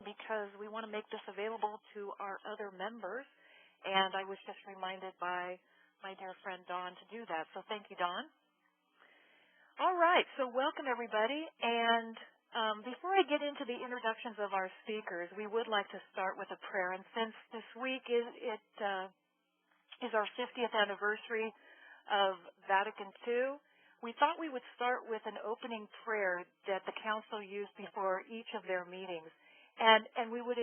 because we want to make this available to our other members. And I was just reminded by my dear friend Dawn to do that. So thank you, Dawn. All right, so welcome everybody. And before I get into the introductions of our speakers, we would like to start with a prayer. And since this week is our 50th anniversary of Vatican II, we thought we would start with an opening prayer that the Council used before each of their meetings. And we would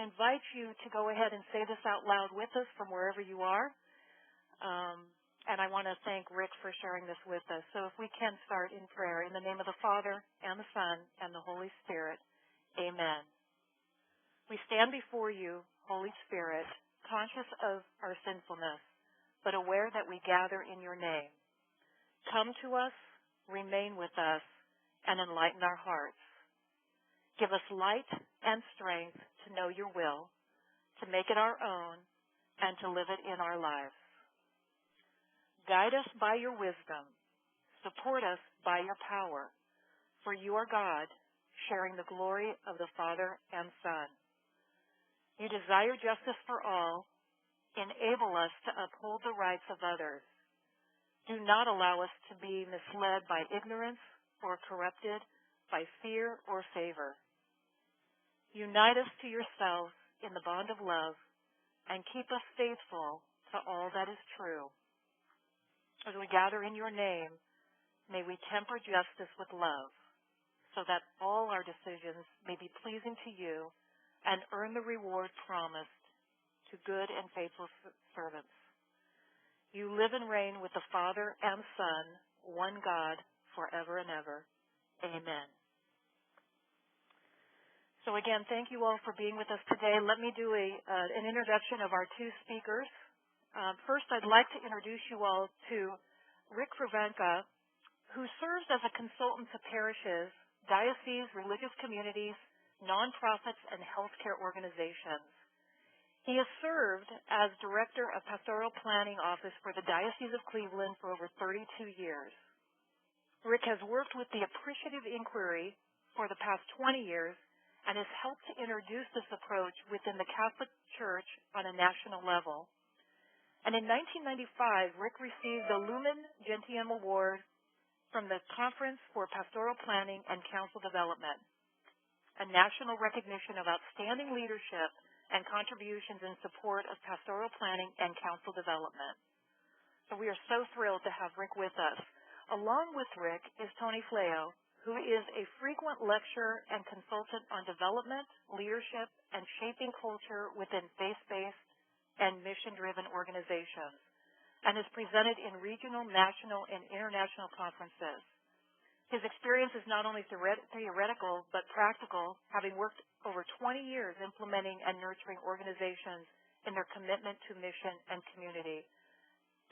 invite you to go ahead and say this out loud with us from wherever you are. And I want to thank Rick for sharing this with us. So if we can start in prayer, in the name of the Father, and the Son, and the Holy Spirit, amen. We stand before you, Holy Spirit, conscious of our sinfulness, but aware that we gather in your name. Come to us, remain with us, and enlighten our hearts. Give us light and strength to know your will, to make it our own, and to live it in our lives. Guide us by your wisdom. Support us by your power. For you are God, sharing the glory of the Father and Son. You desire justice for all. Enable us to uphold the rights of others. Do not allow us to be misled by ignorance or corrupted by fear or favor. Unite us to yourself in the bond of love and keep us faithful to all that is true. As we gather in your name, may we temper justice with love so that all our decisions may be pleasing to you and earn the reward promised to good and faithful servants. You live and reign with the Father and Son, one God, forever and ever. Amen. So again, thank you all for being with us today. Let me do an introduction of our two speakers. First, I'd like to introduce you all to Rick Krivanka, who serves as a consultant to parishes, dioceses, religious communities, nonprofits, and healthcare organizations. He has served as Director of Pastoral Planning Office for the Diocese of Cleveland for over 32 years. Rick has worked with the Appreciative Inquiry for the past 20 years and has helped to introduce this approach within the Catholic Church on a national level. And in 1995, Rick received the Lumen Gentium Award from the Conference for Pastoral Planning and Council Development, a national recognition of outstanding leadership and contributions in support of pastoral planning and council development. So we are so thrilled to have Rick with us. Along with Rick is Tony Fleo, who is a frequent lecturer and consultant on development, leadership, and shaping culture within faith-based and mission-driven organizations, and is presented in regional, national, and international conferences. His experience is not only theoretical, but practical, having worked over 20 years implementing and nurturing organizations in their commitment to mission and community.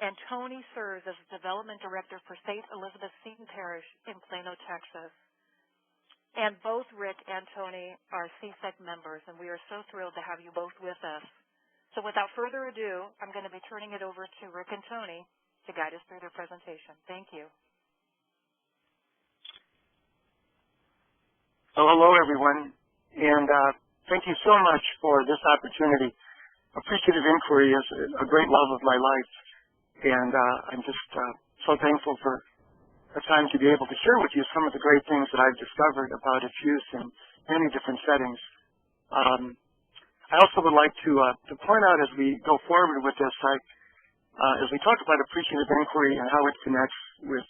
And Tony serves as Development Director for St. Elizabeth Seton Parish in Plano, Texas. And both Rick and Tony are CSEC members, and we are so thrilled to have you both with us. So without further ado, I'm going to be turning it over to Rick and Tony to guide us through their presentation. Thank you. So hello, everyone, and thank you so much for this opportunity. Appreciative Inquiry is a great love of my life, and I'm just so thankful for the time to be able to share with you some of the great things that I've discovered about its use in many different settings. I also would like to point out as we go forward with this, as we talk about appreciative inquiry and how it connects with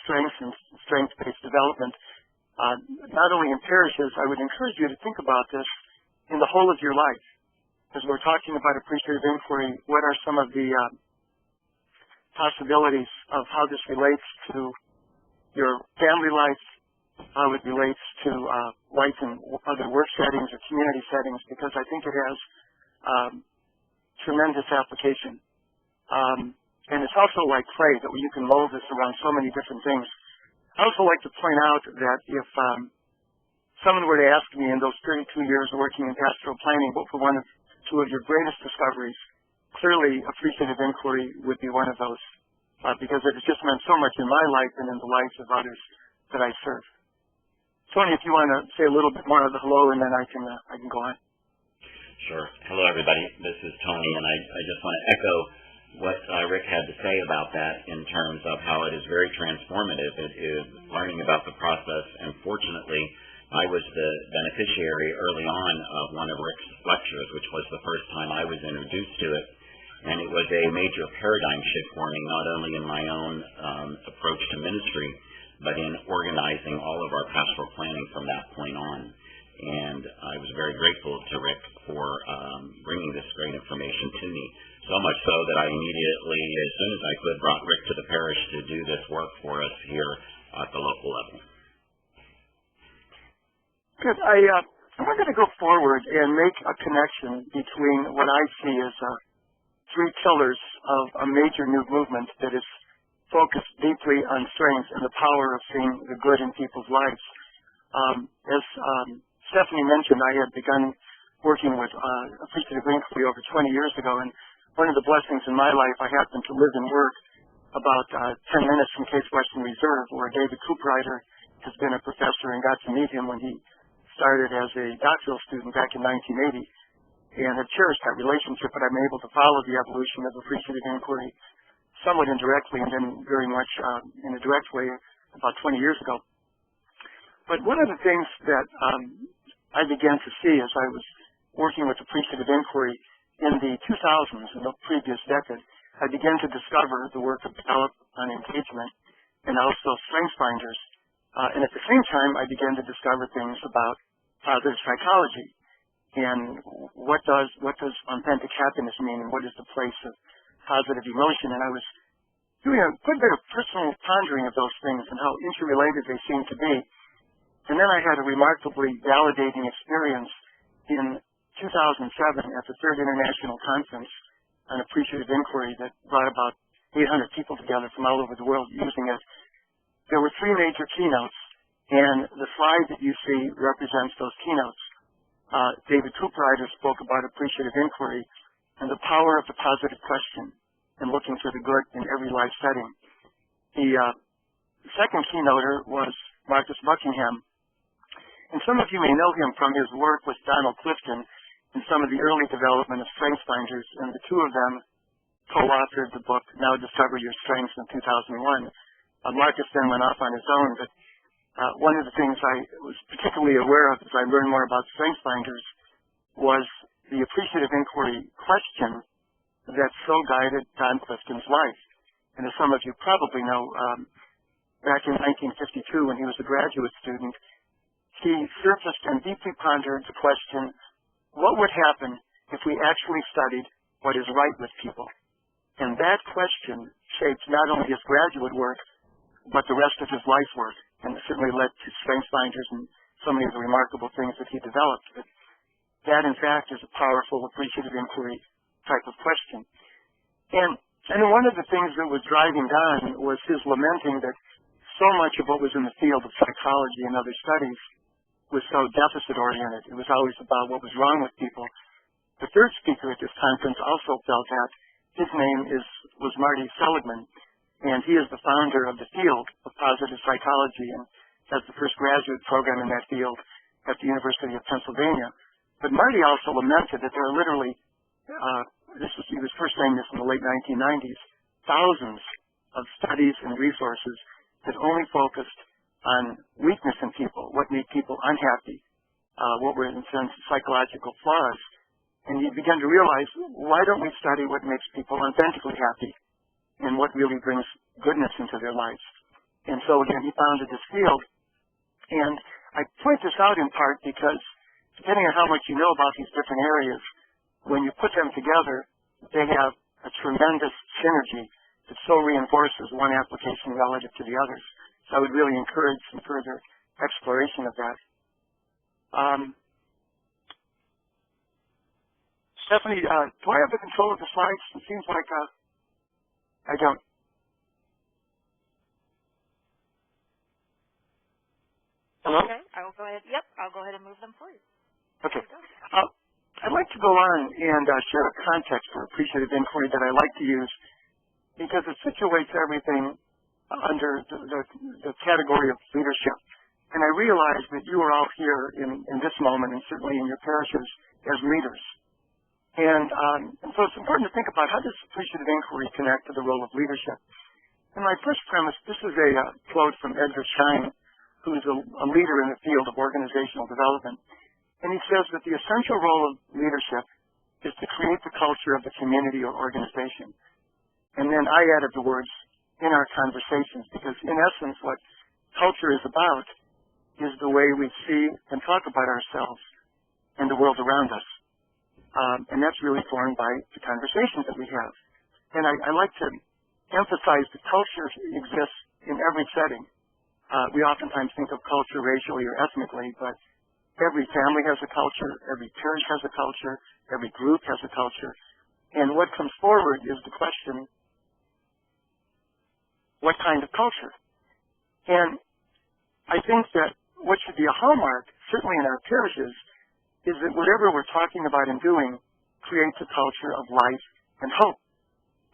strengths and strength-based development, not only in parishes, I would encourage you to think about this in the whole of your life. As we're talking about appreciative inquiry, what are some of the possibilities of how this relates to your family life, how it relates to life in other work settings or community settings, because I think it has tremendous application. And it's also like clay, that you can mold this around so many different things. I also like to point out that if someone were to ask me in those 32 years working in pastoral planning, what were two of your greatest discoveries, clearly appreciative inquiry would be one of those, because it has just meant so much in my life and in the lives of others that I serve. Tony, if you want to say a little bit more of the hello, and then I can go on. Sure. Hello, everybody. This is Tony, and I just want to echo what Rick had to say about that in terms of how it is very transformative. It is learning about the process, and fortunately, I was the beneficiary early on of one of Rick's lectures, which was the first time I was introduced to it, and it was a major paradigm shift for me, not only in my own approach to ministry, but in organizing all of our pastoral planning from that point on. And I was very grateful to Rick for bringing this great information to me, so much so that I immediately, as soon as I could, brought Rick to the parish to do this work for us here at the local level. Good. I'm going to go forward and make a connection between what I see as three pillars of a major new movement that is focused deeply on strength and the power of seeing the good in people's lives. As Stephanie mentioned, I had begun working with Appreciative Inquiry over 20 years ago, and one of the blessings in my life, I happened to live and work about 10 minutes from Case Western Reserve, where David Cooprider has been a professor, and got to meet him when he started as a doctoral student back in 1980, and have cherished that relationship. But I'm able to follow the evolution of Appreciative Inquiry somewhat indirectly, and then very much in a direct way about 20 years ago. But one of the things that I began to see as I was working with Appreciative Inquiry in the 2000s, in the previous decade, I began to discover the work of Gallup on engagement and also strengths finders. And at the same time, I began to discover things about positive psychology and what does authentic happiness mean, and what is the place of positive emotion. And I was doing a good bit of personal pondering of those things and how interrelated they seem to be. And then I had a remarkably validating experience in 2007 at the Third International Conference on Appreciative Inquiry that brought about 800 people together from all over the world using it. There were three major keynotes, and the slide that you see represents those keynotes. David Cooprider spoke about Appreciative Inquiry and the power of the positive question and looking for the good in every life setting. The second keynoter was Marcus Buckingham, and some of you may know him from his work with Donald Clifton in some of the early development of strengths finders, and the two of them co-authored the book Now Discover Your Strengths in 2001. Marcus then went off on his own, but one of the things I was particularly aware of as I learned more about strengths finders was the Appreciative Inquiry question that so guided Don Clifton's life. And as some of you probably know, back in 1952 when he was a graduate student, he surfaced and deeply pondered the question, what would happen if we actually studied what is right with people? And that question shaped not only his graduate work, but the rest of his life work, and it certainly led to strengths finders and so many of the remarkable things that he developed. But that, in fact, is a powerful Appreciative Inquiry type of question. And one of the things that was driving Don was his lamenting that so much of what was in the field of psychology and other studies was so deficit-oriented. It was always about what was wrong with people. The third speaker at this conference also felt that. His name was Marty Seligman, and he is the founder of the field of positive psychology and has the first graduate program in that field at the University of Pennsylvania. But Marty also lamented that there are literally, he was first saying this in the late 1990s, thousands of studies and resources that only focused on weakness in people, what made people unhappy, what were, in a sense, psychological flaws. And he began to realize, why don't we study what makes people authentically happy and what really brings goodness into their lives? And so, again, he founded this field. And I point this out in part because, depending on how much you know about these different areas, when you put them together, they have a tremendous synergy that so reinforces one application relative to the others. So I would really encourage some further exploration of that. Stephanie, do I have the control of the slides? It seems like I don't. Hello? Okay, I will go ahead. Yep, I'll go ahead and move them for you. Okay. I'd like to go on and share a context for Appreciative Inquiry that I like to use because it situates everything under the category of leadership. And I realize that you are all here in this moment, and certainly in your parishes, as leaders. And so it's important to think about how does appreciative inquiry connect to the role of leadership. And my first premise, this is a quote from Edgar Schein, who is a leader in the field of organizational development. And he says that the essential role of leadership is to create the culture of the community or organization. And then I added the words, in our conversations, because in essence what culture is about is the way we see and talk about ourselves and the world around us. And that's really formed by the conversations that we have. And I like to emphasize that culture exists in every setting. We oftentimes think of culture racially or ethnically, but every family has a culture, every parish has a culture, every group has a culture. And what comes forward is the question, what kind of culture? And I think that what should be a hallmark, certainly in our parishes, is that whatever we're talking about and doing creates a culture of life and hope.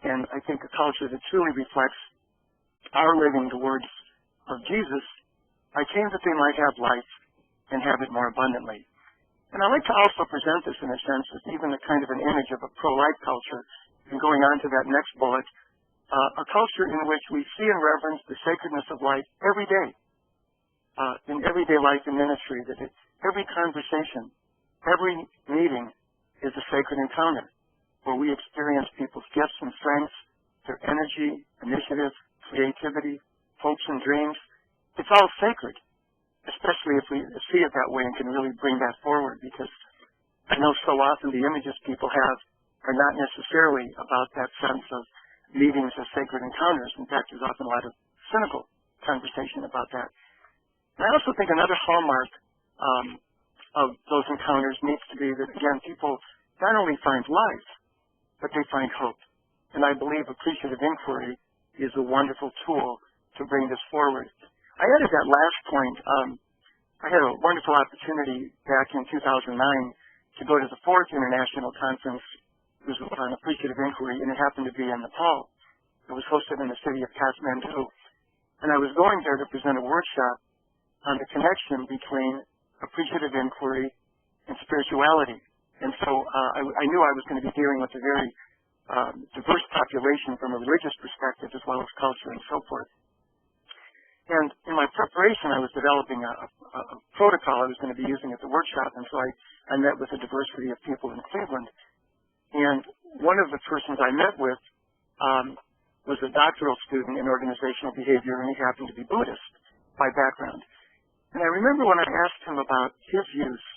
And I think a culture that truly reflects our living the words of Jesus, I came that they might have life and have it more abundantly. And I like to also present this in a sense as even a kind of an image of a pro-life culture. And going on to that next bullet, a culture in which we see and reverence the sacredness of life every day. In everyday life and ministry, that every conversation, every meeting is a sacred encounter where we experience people's gifts and strengths, their energy, initiative, creativity, hopes and dreams. It's all sacred, especially if we see it that way and can really bring that forward, because I know so often the images people have are not necessarily about that sense of meetings as sacred encounters. In fact, there's often a lot of cynical conversation about that. And I also think another hallmark of those encounters needs to be that, again, people not only find life, but they find hope. And I believe appreciative inquiry is a wonderful tool to bring this forward. I added that last point. I had a wonderful opportunity back in 2009 to go to the 4th International Conference. It was on appreciative inquiry, and it happened to be in Nepal. It was hosted in the city of Kathmandu. And I was going there to present a workshop on the connection between appreciative inquiry and spirituality. And so I knew I was going to be dealing with a very diverse population from a religious perspective as well as culture and so forth. And in my preparation, I was developing a protocol I was going to be using at the workshop, and so I met with a diversity of people in Cleveland. And one of the persons I met with was a doctoral student in organizational behavior, and he happened to be Buddhist by background. And I remember when I asked him about his use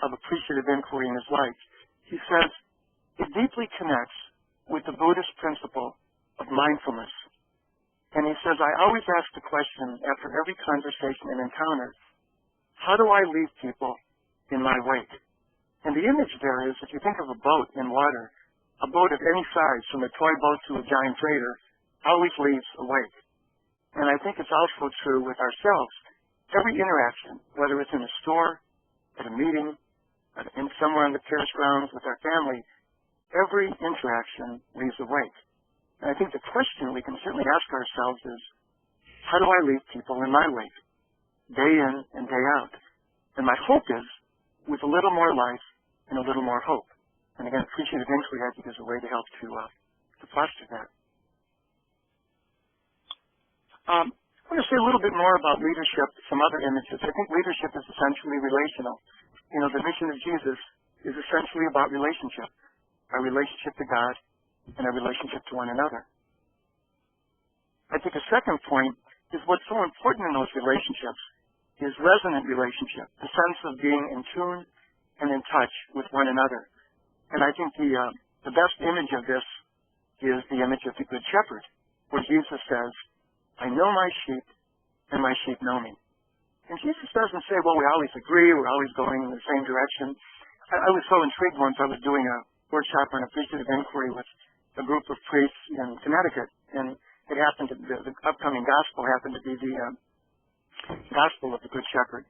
of appreciative inquiry in his life, he says, it deeply connects with the Buddhist principle of mindfulness. And he says, I always ask the question after every conversation and encounter, how do I leave people in my wake? And the image there is, if you think of a boat in water, a boat of any size, from a toy boat to a giant freighter, always leaves a wake. And I think it's also true with ourselves. Every interaction, whether it's in a store, at a meeting, in somewhere on the parish grounds with our family, every interaction leaves a wake. And I think the question we can certainly ask ourselves is, how do I leave people in my wake, day in and day out? And my hope is, with a little more life and a little more hope. And again, appreciative inquiry, I think, is a way to help to foster that. I want to say a little bit more about leadership, some other images. I think leadership is essentially relational. You know, the mission of Jesus is essentially about relationship, our relationship to God and our relationship to one another. I think a second point is what's so important in those relationships is resonant relationship, the sense of being in tune and in touch with one another. And I think the best image of this is the image of the Good Shepherd, where Jesus says, I know my sheep, and my sheep know me. And Jesus doesn't say, well, we always agree, we're always going in the same direction. I was so intrigued once. I was doing a workshop on appreciative inquiry with a group of priests in Connecticut, and it happened to, the upcoming gospel happened to be the gospel of the Good Shepherd.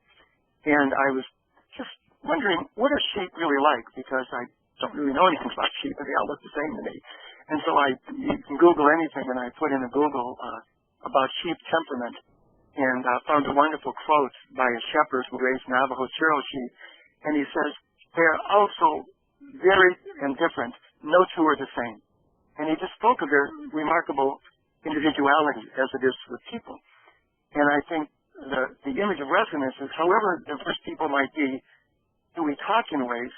And I was just wondering, what are sheep really like? Because I don't really know anything about sheep, and they all look the same to me. And so you can Google anything, and I put in a Google about sheep temperament. and found a wonderful quote by a shepherd who raised Navajo Cherokee sheep, and he says, "They're also varied and different. No two are the same." And he just spoke of their remarkable individuality as it is with people. And I think the image of resonance is, however diverse people might be, do we talk in ways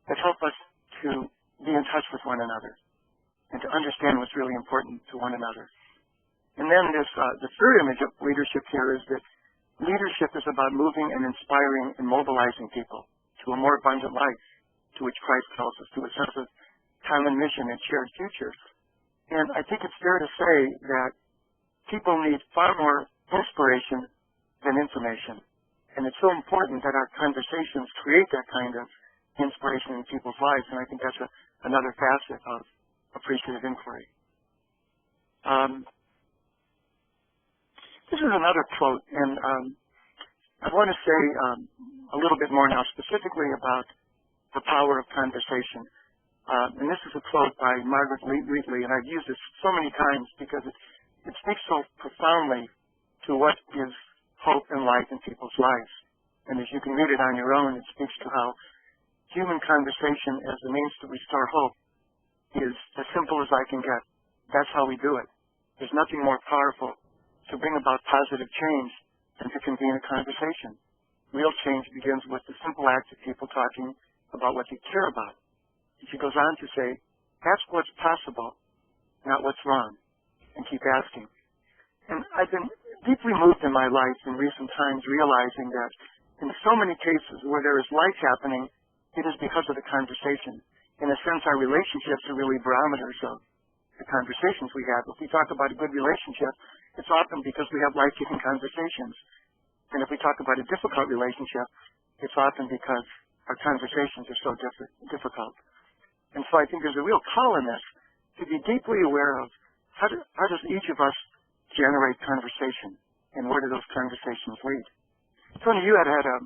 that help us to be in touch with one another and to understand what's really important to one another. And then the third image of leadership here is that leadership is about moving and inspiring and mobilizing people to a more abundant life, to which Christ calls us, to a sense of common mission and shared future. And I think it's fair to say that people need far more inspiration than information. And it's so important that our conversations create that kind of inspiration in people's lives. And I think that's another facet of appreciative inquiry. This is another quote, and I want to say a little bit more now specifically about the power of conversation. And this is a quote by Margaret Wheatley, and I've used this so many times because it speaks so profoundly to what is hope and light in people's lives. And as you can read it on your own, it speaks to how human conversation as a means to restore hope is as simple as I can get. That's how we do it. There's nothing more powerful to bring about positive change than to convene a conversation. Real change begins with the simple act of people talking about what they care about. And she goes on to say, ask what's possible, not what's wrong, and keep asking. And I've been deeply moved in my life in recent times realizing that in so many cases where there is life happening, it is because of the conversation. In a sense, our relationships are really barometers of the conversations we have. If we talk about a good relationship, it's often because we have life-giving conversations. And if we talk about a difficult relationship, it's often because our conversations are so difficult. And so I think there's a real call in this to be deeply aware of how does each of us generate conversation, and where do those conversations lead? Tony, you had a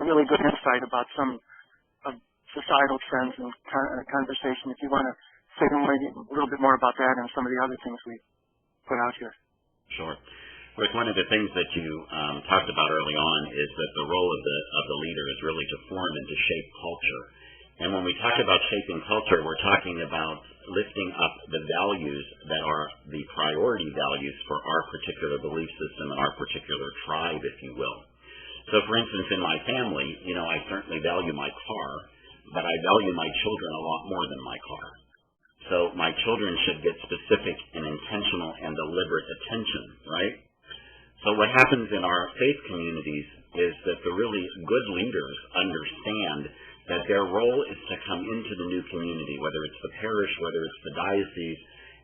really good insight about some of societal trends and conversation. If you want to say maybe a little bit more about that and some of the other things we put out here. Sure. Rick, one of the things that you talked about early on is that the role of the leader is really to form and to shape culture. And when we talk about shaping culture, we're talking about lifting up the values that are the priority values for our particular belief system and our particular tribe, if you will. So, for instance, in my family, I certainly value my car, but I value my children a lot more than my car. So my children should get specific and intentional and deliberate attention, right? So what happens in our faith communities is that the really good leaders understand that their role is to come into the new community, whether it's the parish, whether it's the diocese,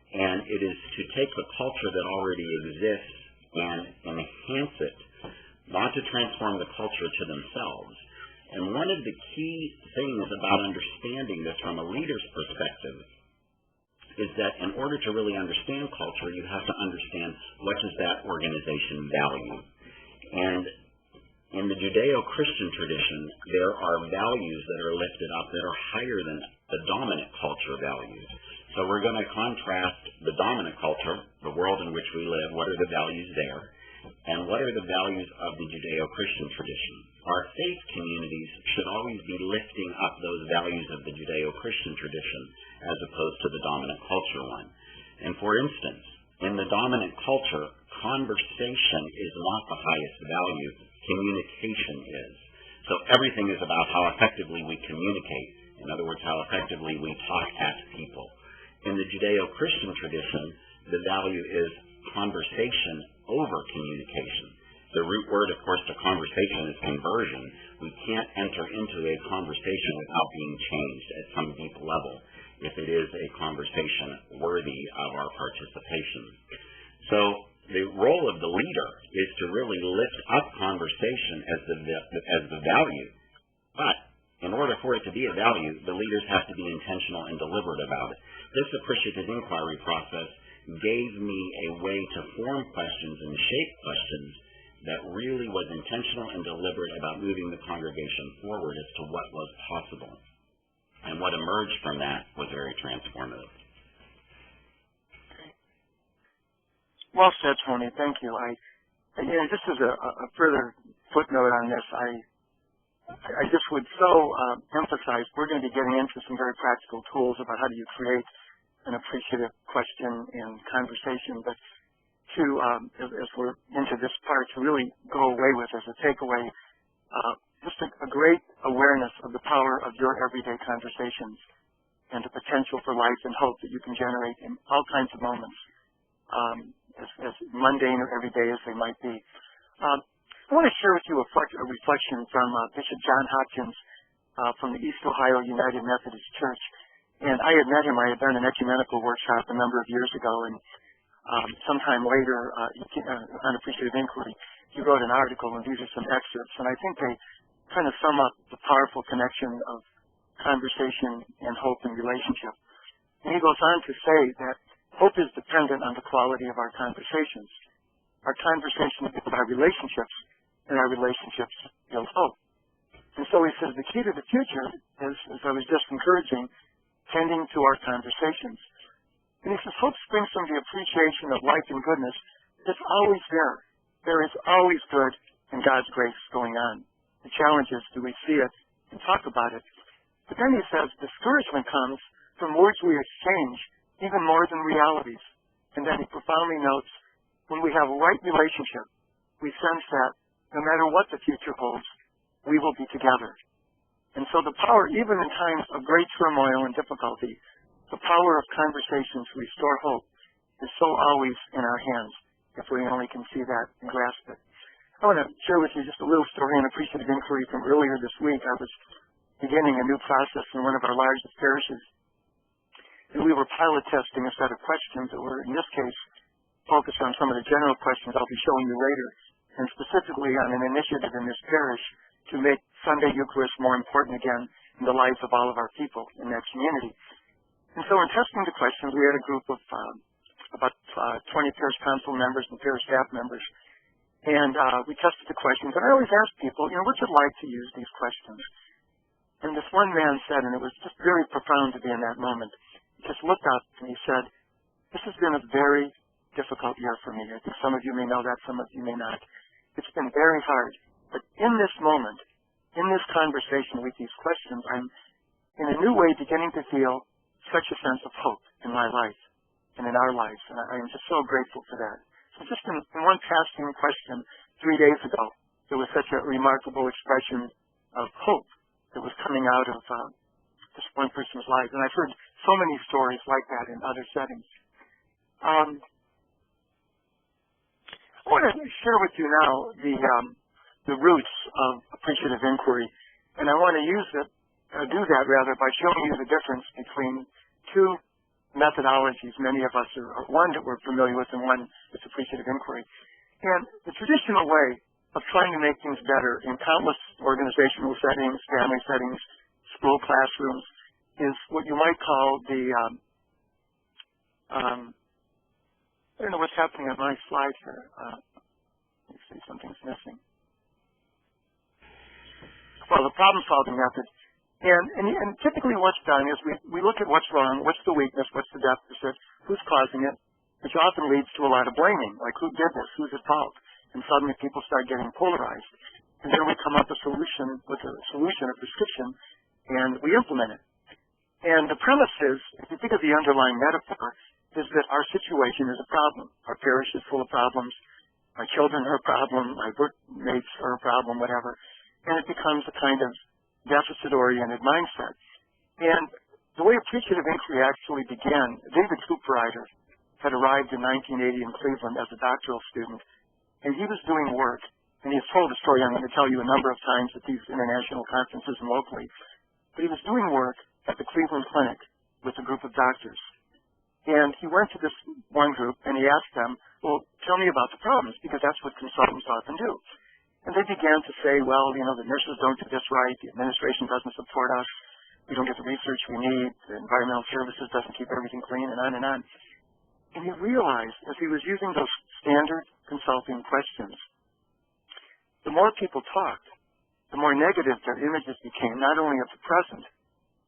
and it is to take the culture that already exists and enhance it, not to transform the culture to themselves. And one of the key things about understanding this from a leader's perspective is that in order to really understand culture, you have to understand what does that organization value. And in the Judeo-Christian tradition, there are values that are lifted up that are higher than the dominant culture values. So we're going to contrast the dominant culture, the world in which we live, what are the values there, and what are the values of the Judeo-Christian tradition. Our faith communities should always be lifting up those values of the Judeo-Christian tradition as opposed to the dominant culture one. And for instance, in the dominant culture, conversation is not the highest value, communication is. So everything is about how effectively we communicate. In other words, how effectively we talk at people. In the Judeo-Christian tradition, the value is conversation over communication. The root word, of course, to conversation is conversion. We can't enter into a conversation without being changed at some deep level if it is a conversation worthy of our participation. So the role of the leader is to really lift up conversation as the value. But in order for it to be a value, the leaders have to be intentional and deliberate about it. This appreciative inquiry process gave me a way to form questions and shape questions that really was intentional and deliberate about moving the congregation forward as to what was possible. And what emerged from that was very transformative. Well said, Tony. Thank you. just as a further footnote on this, I just would so emphasize we're going to be getting into some very practical tools about how do you create an appreciative question and conversation, but to, as we're into this part, to really go away with as a takeaway, just a great awareness of the power of your everyday conversations and the potential for life and hope that you can generate in all kinds of moments, as mundane or everyday as they might be. I want to share with you a reflection from Bishop John Hopkins from the East Ohio United Methodist Church. And I had met him. I had done an ecumenical workshop a number of years ago, and sometime later, on Appreciative Inquiry, he wrote an article, and these are some excerpts. And I think they kind of sum up the powerful connection of conversation and hope and relationship. And he goes on to say that hope is dependent on the quality of our conversations. Our conversations build our relationships, and our relationships build hope. And so he says the key to the future is, as I was just encouraging, tending to our conversations. And he says hope springs from the appreciation of life and goodness that's always there. There is always good and God's grace going on. The challenge is, do we see it and talk about it? But then he says discouragement comes from words we exchange even more than realities. And then he profoundly notes, when we have a right relationship, we sense that no matter what the future holds, we will be together. And so the power, even in times of great turmoil and difficulty, the power of conversations to restore hope is so always in our hands, if we only can see that and grasp it. I want to share with you just a little story on Appreciative Inquiry from earlier this week. I was beginning a new process in one of our largest parishes, and we were pilot testing a set of questions that were, in this case, focused on some of the general questions I'll be showing you later, and specifically on an initiative in this parish to make Sunday Eucharist more important again in the lives of all of our people in that community. And so in testing the questions, we had a group of about 20 parish council members and parish staff members, and we tested the questions. And I always ask people, would you like to use these questions? And this one man said, and it was just very profound to be in that moment, he just looked up and he said, this has been a very difficult year for me. I think some of you may know that, some of you may not. It's been very hard. But in this moment, in this conversation with these questions, I'm in a new way beginning to feel such a sense of hope in my life and in our lives. And I am just so grateful for that. So just in one passing question 3 days ago, there was such a remarkable expression of hope that was coming out of this one person's life. And I've heard so many stories like that in other settings. I want to share with you now the roots of appreciative inquiry, and I want to do that by showing you the difference between two methodologies. Many of us are one that we're familiar with, and one that's appreciative inquiry. And the traditional way of trying to make things better in countless organizational settings, family settings, school classrooms, is what you might call the I don't know what's happening on my slide here. Let me see, something's missing. Well, the problem-solving method. And typically what's done is we look at what's wrong, what's the weakness, what's the deficit, who's causing it, which often leads to a lot of blaming, like who did this, who's at fault. And suddenly people start getting polarized. And then we come up with a prescription, and we implement it. And the premise is, if you think of the underlying metaphor, is that our situation is a problem. Our parish is full of problems. My children are a problem. My workmates are a problem, whatever. And it becomes a kind of deficit-oriented mindset. And the way appreciative inquiry actually began, David Cooperrider had arrived in 1980 in Cleveland as a doctoral student, and he was doing work, and he's told a story I'm going to tell you a number of times at these international conferences and locally, but he was doing work at the Cleveland Clinic with a group of doctors. And he went to this one group, and he asked them, well, tell me about the problems, because that's what consultants often do. And they began to say, well, the nurses don't do this right, the administration doesn't support us, we don't get the research we need, the environmental services doesn't keep everything clean, and on and on. And he realized, as he was using those standard consulting questions, the more people talked, the more negative their images became, not only of the present,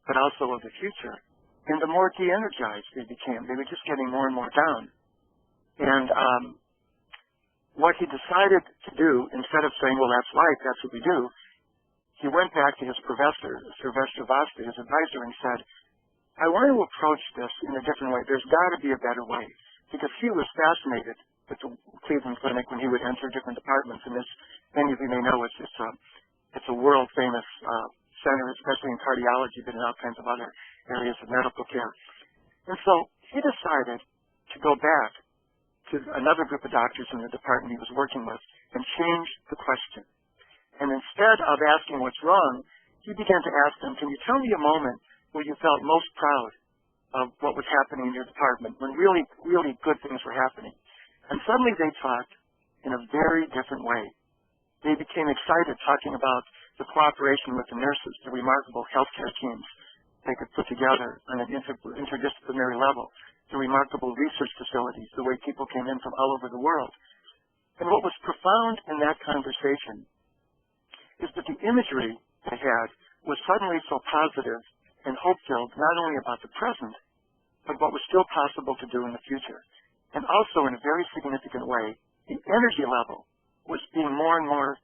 but also of the future. And the more de-energized they became. They were just getting more and more down. And what he decided to do, instead of saying, well, that's life, that's what we do, he went back to his professor, Sylvester Vasta, his advisor, and said, I want to approach this in a different way. There's got to be a better way. Because he was fascinated with the Cleveland Clinic when he would enter different departments. And as many of you may know, it's a world-famous center, especially in cardiology, but in all kinds of other areas of medical care. And so he decided to go back to another group of doctors in the department he was working with and change the question. And instead of asking what's wrong, he began to ask them, can you tell me a moment where you felt most proud of what was happening in your department, when really, really good things were happening? And suddenly they talked in a very different way. They became excited talking about the cooperation with the nurses, the remarkable healthcare teams they could put together on an interdisciplinary level, the remarkable research facilities, the way people came in from all over the world. And what was profound in that conversation is that the imagery they had was suddenly so positive and hope-filled, not only about the present, but what was still possible to do in the future. And also, in a very significant way, the energy level was being more and more,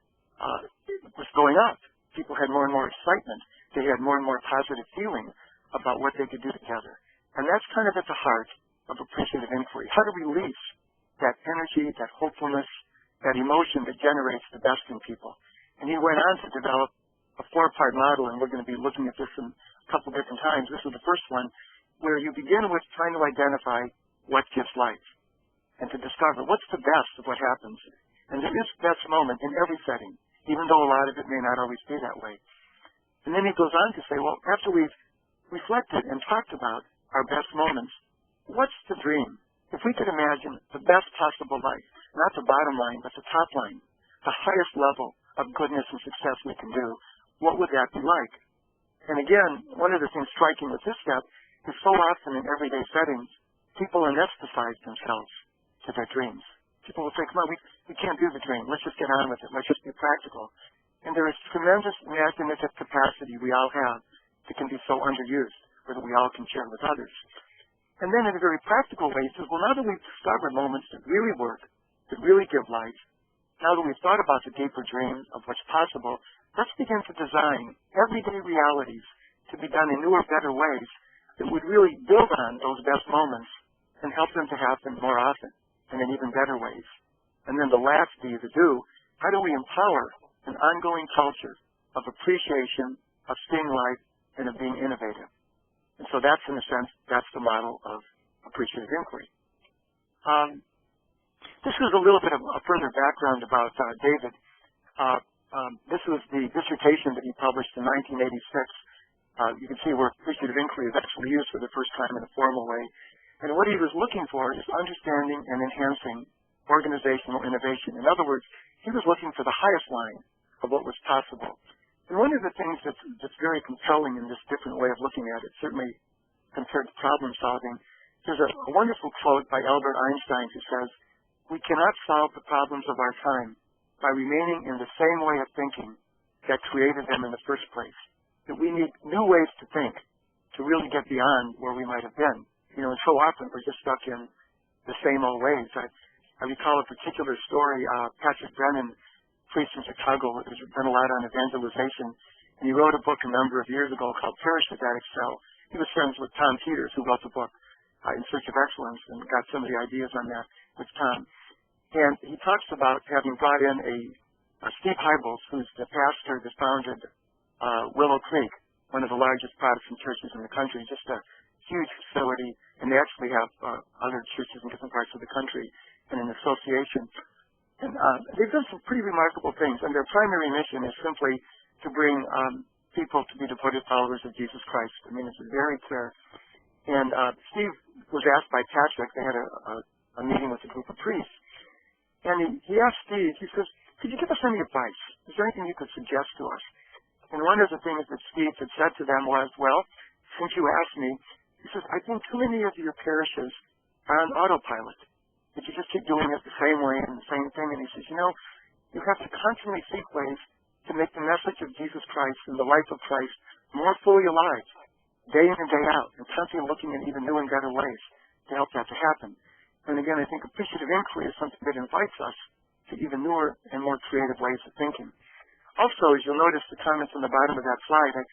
was going up. People had more and more excitement. They had more and more positive feeling about what they could do together. And that's kind of at the heart of appreciative inquiry. How to release that energy, that hopefulness, that emotion that generates the best in people. And he went on to develop a 4-part model, and we're going to be looking at this in a couple different times. This is the first one, where you begin with trying to identify what gives life and to discover what's the best of what happens. And there is best moment in every setting, even though a lot of it may not always be that way. And then he goes on to say, well, after we've reflected and talked about our best moments, what's the dream? If we could imagine the best possible life, not the bottom line, but the top line, the highest level of goodness and success we can do, what would that be like? And again, one of the things striking with this step is so often in everyday settings, people anesthetize themselves to their dreams. People will say, come on, we can't do the dream. Let's just get on with it. Let's just be practical. And there is tremendous imaginative capacity we all have that can be so underused, or that we all can share with others. And then in a very practical way, he says, well, now that we've discovered moments that really work, that really give life, now that we've thought about the deeper dream of what's possible, let's begin to design everyday realities to be done in newer, better ways that would really build on those best moments and help them to happen more often and in even better ways. And then the last D, the do, how do we empower an ongoing culture of appreciation, of seeing life, and of being innovative? And so that's, in a sense, that's the model of appreciative inquiry. This is a little bit of a further background about David. This was the dissertation that he published in 1986. You can see where appreciative inquiry is actually used for the first time in a formal way. And what he was looking for is understanding and enhancing organizational innovation. In other words, he was looking for the highest line of what was possible. And one of the things that's very compelling in this different way of looking at it, certainly compared to problem solving, there's a wonderful quote by Albert Einstein who says, we cannot solve the problems of our time by remaining in the same way of thinking that created them in the first place. That we need new ways to think to really get beyond where we might have been. You know, and so often we're just stuck in the same old ways. I recall a particular story. Patrick Brennan preached in Chicago. There's been a lot on evangelization. And he wrote a book a number of years ago called Parish that Excel. He was friends with Tom Peters, who wrote the book In Search of Excellence, and got some of the ideas on that with Tom. And he talks about having brought in a Steve Hybels, who's the pastor that founded Willow Creek, one of the largest Protestant churches in the country, just a huge facility, and they actually have other churches in different parts of the country and an association. And they've done some pretty remarkable things, and their primary mission is simply to bring people to be devoted followers of Jesus Christ. I mean, it's very clear. And Steve was asked by Patrick, they had a meeting with a group of priests, and he asked Steve, he says, could you give us any advice? Is there anything you could suggest to us? And one of the things that Steve had said to them was, well, since you asked me, he says, I think too many of your parishes are on autopilot. That you just keep doing it the same way and the same thing. And he says, you know, you have to constantly seek ways to make the message of Jesus Christ and the life of Christ more fully alive, day in and day out, and constantly looking at even new and better ways to help that to happen. And again, I think appreciative inquiry is something that invites us to even newer and more creative ways of thinking. Also, as you'll notice the comments on the bottom of that slide, I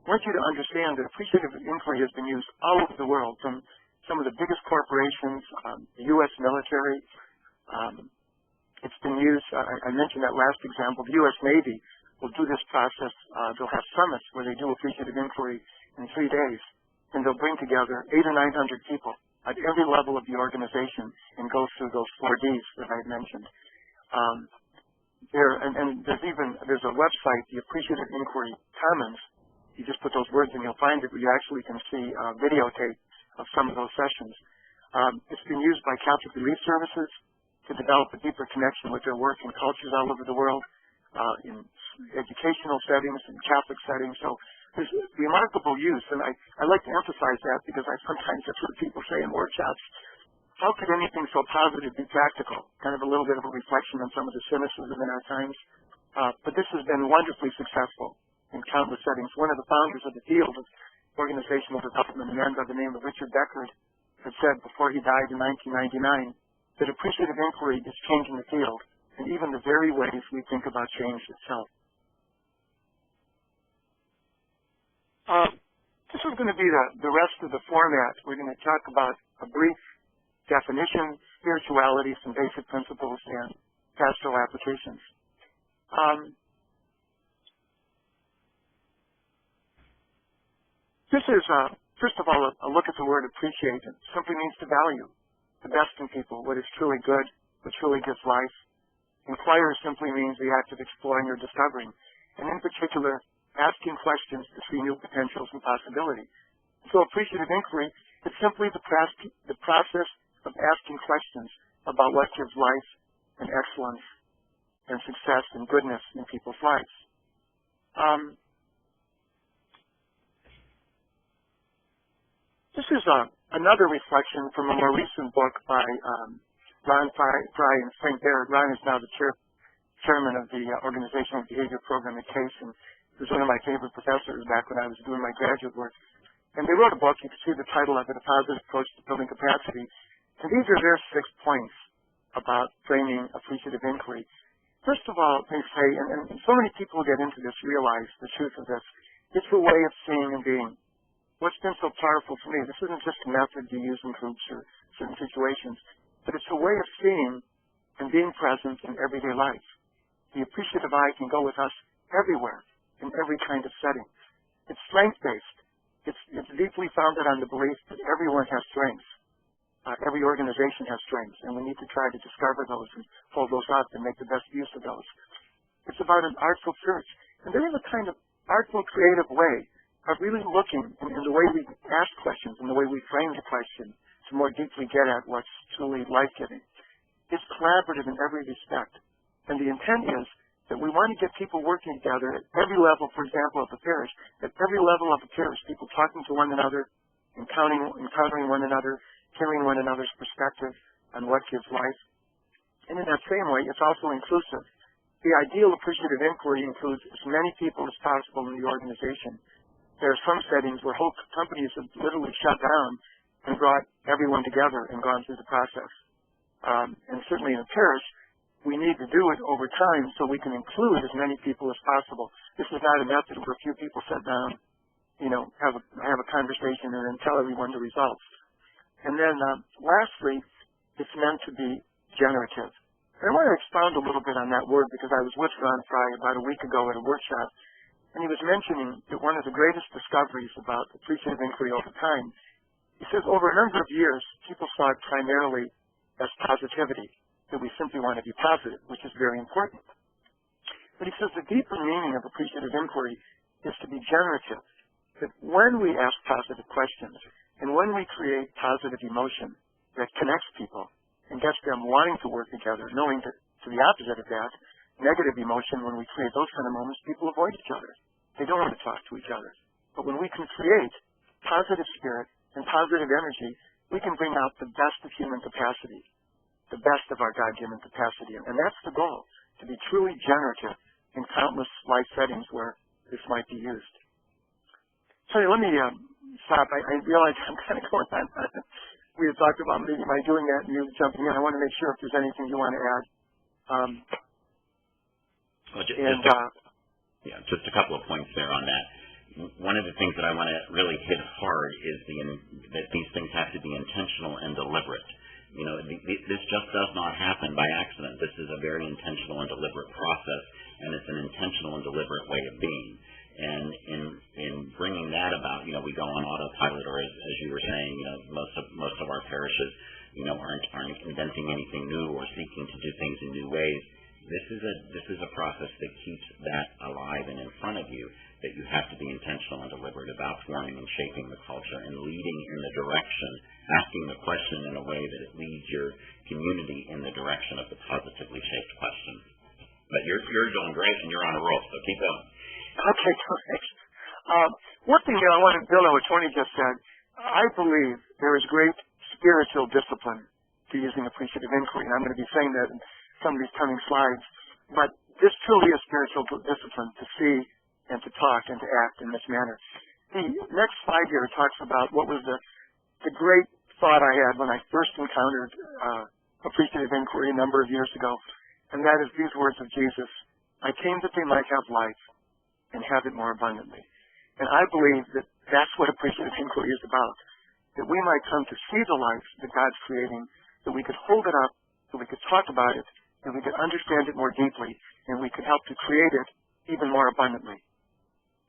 want you to understand that appreciative inquiry has been used all over the world, from some of the biggest corporations, the U.S. military. It's been used, I mentioned that last example, the U.S. Navy will do this process. They'll have summits where they do appreciative inquiry in 3 days, and they'll bring together 800 or 900 people at every level of the organization and go through those 4 Ds that I mentioned. There's a website, the Appreciative Inquiry Commons. You just put those words in, you'll find it, where you actually can see a videotape of some of those sessions. It's been used by Catholic Relief Services to develop a deeper connection with their work in cultures all over the world, in educational settings, in Catholic settings. So there's remarkable use, and I like to emphasize that because I sometimes have heard people say in workshops, how could anything so positive be practical? Kind of a little bit of a reflection on some of the cynicism in our times. But this has been wonderfully successful in countless settings. One of the founders of the field of organizational development, a man by the name of Richard Beckard, had said before he died in 1999 that appreciative inquiry is changing the field and even the very ways we think about change itself. This is going to be the rest of the format. We're going to talk about a brief definition, spirituality, some basic principles, and pastoral applications. This is, first of all, a look at the word appreciate. It simply means to value the best in people, what is truly good, what truly gives life. Inquire simply means the act of exploring or discovering, and in particular, asking questions to see new potentials and possibility. So appreciative inquiry is simply the process of asking questions about what gives life and excellence and success and goodness in people's lives. This is another reflection from a more recent book by Ron Fry and Frank Barrett. Ron is now the chairman of the Organizational Behavior Program at Case, and he was one of my favorite professors back when I was doing my graduate work. And they wrote a book. You can see the title of it, A Positive Approach to Building Capacity. And these are their 6 points about framing appreciative inquiry. First of all, they say, and so many people who get into this realize the truth of this, it's a way of seeing and being. What's been so powerful for me, this isn't just a method you use in groups or certain situations, but it's a way of seeing and being present in everyday life. The appreciative eye can go with us everywhere, in every kind of setting. It's strength-based. It's deeply founded on the belief that everyone has strengths. Every organization has strengths, and we need to try to discover those and hold those up and make the best use of those. It's about an artful search. And there is a kind of artful, creative way of really looking in the way we ask questions and the way we frame the question to more deeply get at what's truly life-giving. It's collaborative in every respect. And the intent is that we want to get people working together at every level, for example, of the parish, at every level of the parish, people talking to one another, encountering one another, hearing one another's perspective on what gives life. And in that same way, it's also inclusive. The ideal appreciative inquiry includes as many people as possible in the organization. There are some settings where whole companies have literally shut down and brought everyone together and gone through the process. And certainly in a parish, we need to do it over time so we can include as many people as possible. This is not a method where a few people sit down, have a conversation and then tell everyone the results. And then lastly, it's meant to be generative. And I want to expound a little bit on that word because I was with Ron Fry about a week ago at a workshop, and he was mentioning that one of the greatest discoveries about appreciative inquiry over time, he says over a number of years, people saw it primarily as positivity, that we simply want to be positive, which is very important. But he says the deeper meaning of appreciative inquiry is to be generative, that when we ask positive questions and when we create positive emotion that connects people and gets them wanting to work together, knowing that to the opposite of that, negative emotion, when we create those kind of moments, people avoid each other. They don't want to talk to each other. But when we can create positive spirit and positive energy, we can bring out the best of human capacity, the best of our God-given capacity. And that's the goal, to be truly generative in countless life settings where this might be used. So let me stop. I realize I'm kind of going on. We had talked about maybe my doing that and you jumping in. I want to make sure if there's anything you want to add. Just a couple of points there on that. One of the things that I want to really hit hard is that these things have to be intentional and deliberate. This just does not happen by accident. This is a very intentional and deliberate process, and it's an intentional and deliberate way of being. And in bringing that about, we go on autopilot, or as you were saying, most of our parishes, aren't inventing anything new or seeking to do things in new ways. This is a process that keeps that alive and in front of you, that you have to be intentional and deliberate about forming and shaping the culture and leading in the direction, asking the question in a way that it leads your community in the direction of the positively shaped question. But you're doing great, and you're on a roll, so keep going. Okay, thanks. One thing that I want to build on what Tony just said, I believe there is great spiritual discipline to using appreciative inquiry, and I'm going to be saying that in some of these coming slides. But this truly is spiritual discipline, to see and to talk and to act in this manner. The next slide here talks about what was the great thought I had when I first encountered appreciative inquiry a number of years ago, and that is these words of Jesus: "I came that they might have life and have it more abundantly." And I believe that that's what appreciative inquiry is about, that we might come to see the life that God's creating, that we could hold it up, that we could talk about it, and we could understand it more deeply, and we could help to create it even more abundantly.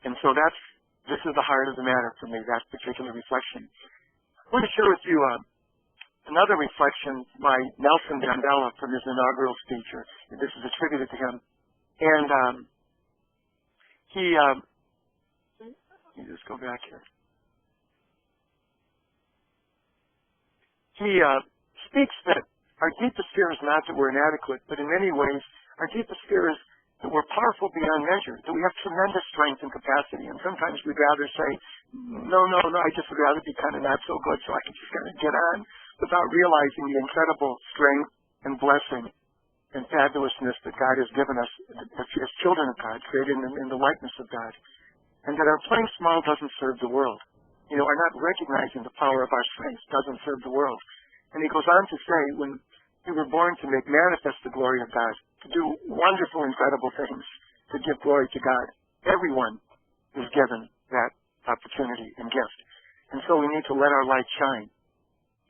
And so this is the heart of the matter for me, that particular reflection. I want to share with you another reflection by Nelson Mandela from his inaugural speech. This is attributed to him. And let me just go back here. He speaks that our deepest fear is not that we're inadequate, but in many ways, our deepest fear is that we're powerful beyond measure, that we have tremendous strength and capacity. And sometimes we'd rather say, no, I just would rather be kind of not so good so I can just kind of get on, without realizing the incredible strength and blessing and fabulousness that God has given us as children of God, created in the likeness of God. And that our playing small doesn't serve the world. Our not recognizing the power of our strengths doesn't serve the world. And he goes on to say, when we were born to make manifest the glory of God, to do wonderful, incredible things, to give glory to God, everyone is given that opportunity and gift. And so we need to let our light shine.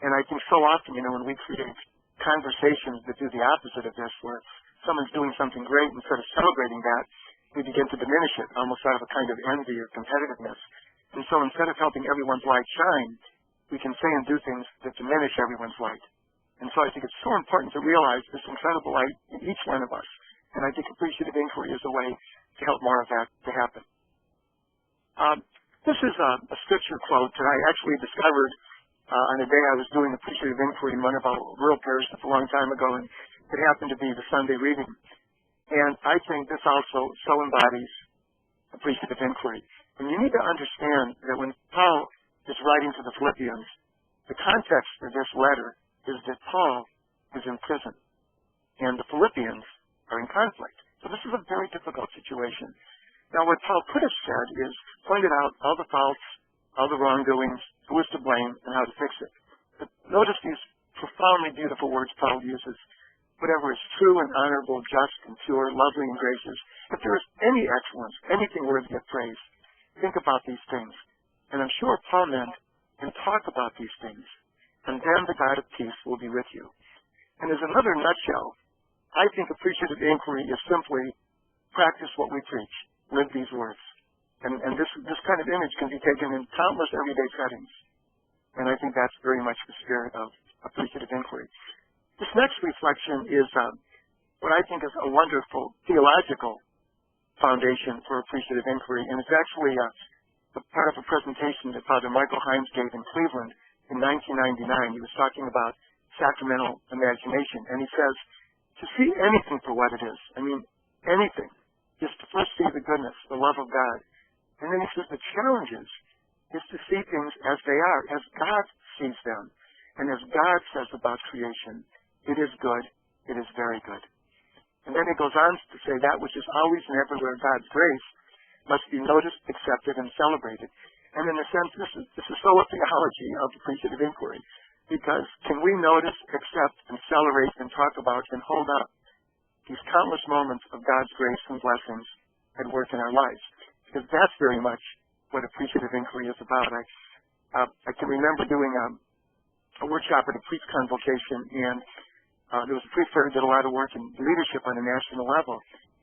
And I think so often, when we create conversations that do the opposite of this, where someone's doing something great, instead of celebrating that, we begin to diminish it, almost out of a kind of envy or competitiveness. And so instead of helping everyone's light shine, we can say and do things that diminish everyone's light. And so I think it's so important to realize this incredible light in each one of us. And I think appreciative inquiry is a way to help more of that to happen. This is a scripture quote that I actually discovered on a day I was doing appreciative inquiry in one of our rural parishes a long time ago, and it happened to be the Sunday reading. And I think this also so embodies appreciative inquiry. And you need to understand that when Paul is writing to the Philippians, the context for this letter is that Paul is in prison, and the Philippians are in conflict. So this is a very difficult situation. Now, what Paul could have said is pointed out all the faults, all the wrongdoings, who is to blame, and how to fix it. But notice these profoundly beautiful words Paul uses. Whatever is true and honorable, just and pure, lovely and gracious, if there is any excellence, anything worthy of praise, think about these things. And I'm sure Paul meant, and talk about these things. And then the God of peace will be with you. And as another nutshell, I think appreciative inquiry is simply practice what we preach, live these words. And this kind of image can be taken in countless everyday settings. And I think that's very much the spirit of appreciative inquiry. This next reflection is what I think is a wonderful theological foundation for appreciative inquiry, and it's actually a part of a presentation that Father Michael Himes gave in Cleveland in 1999. He was talking about sacramental imagination, and he says, to see anything for what it is, anything, is to first see the goodness, the love of God. And then he says the challenge is to see things as they are, as God sees them. And as God says about creation, it is good, it is very good. And then it goes on to say that which is always and everywhere God's grace must be noticed, accepted, and celebrated. And in a sense, this is so a theology of appreciative inquiry. Because can we notice, accept, and celebrate, and talk about, and hold up these countless moments of God's grace and blessings at work in our lives. Because that's very much what appreciative inquiry is about. I can remember doing a workshop at a priest convocation, and there was a priest there who did a lot of work in leadership on a national level.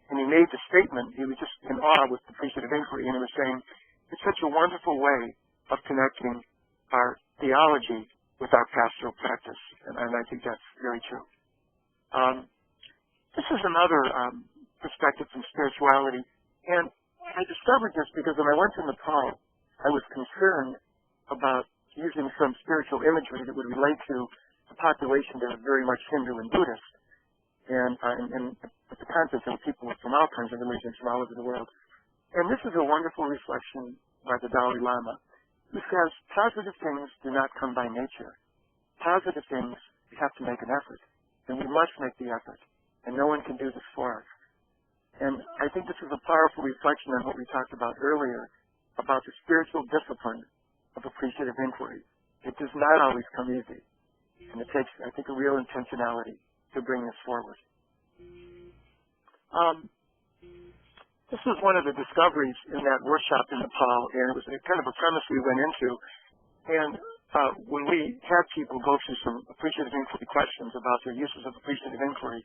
And he made the statement, he was just in awe with appreciative inquiry, and he was saying, it's such a wonderful way of connecting our theology with our pastoral practice. And I think that's very true. This is another perspective from spirituality. And I discovered this because when I went to Nepal, I was concerned about using some spiritual imagery that would relate to the population that is very much Hindu and Buddhist. And the context of people from all kinds of religions from all over the world. And this is a wonderful reflection by the Dalai Lama, who says positive things do not come by nature. Positive things, we have to make an effort, and we must make the effort, and no one can do this for us. And I think this is a powerful reflection on what we talked about earlier, about the spiritual discipline of appreciative inquiry. It does not always come easy, and it takes, I think, a real intentionality to bring this forward. This was one of the discoveries in that workshop in Nepal, and it was kind of a premise we went into. And when we had people go through some appreciative inquiry questions about their uses of appreciative inquiry,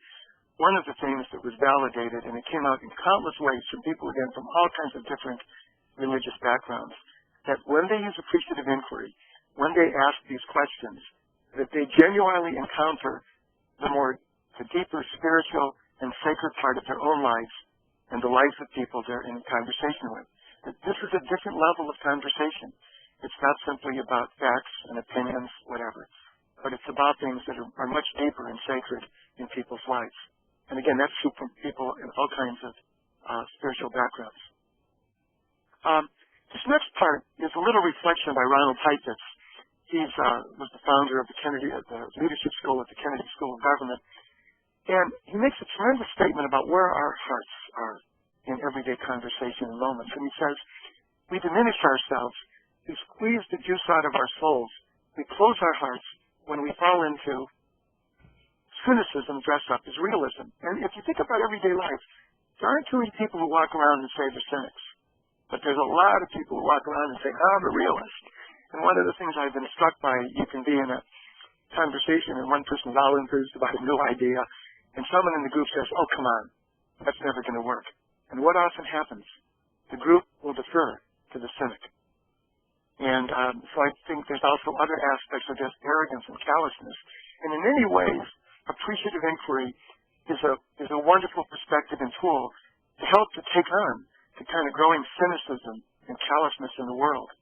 one of the things that was validated, and it came out in countless ways from people, again, from all kinds of different religious backgrounds, that when they use appreciative inquiry, when they ask these questions, that they genuinely encounter the deeper spiritual and sacred part of their own lives and the lives of people they're in conversation with. That this is a different level of conversation. It's not simply about facts and opinions, whatever, but it's about things that are much deeper and sacred in people's lives. And again, that's true from people in all kinds of spiritual backgrounds. This next part is a little reflection by Ronald Heifetz. He was the founder of the Leadership School at the Kennedy School of Government. And he makes a tremendous statement about where our hearts are in everyday conversation and moments. And he says, we diminish ourselves, we squeeze the juice out of our souls, we close our hearts when we fall into cynicism dressed up as realism. And if you think about everyday life, there aren't too many people who walk around and say they're cynics. But there's a lot of people who walk around and say, I'm a realist. And one of the things I've been struck by, you can be in a conversation and one person is all enthused about a new idea, and someone in the group says, oh, come on, that's never going to work. And what often happens? The group will defer to the cynic. And so I think there's also other aspects of just arrogance and callousness. And in many ways, appreciative inquiry is a wonderful perspective and tool to help to take on the kind of growing cynicism and callousness in the world.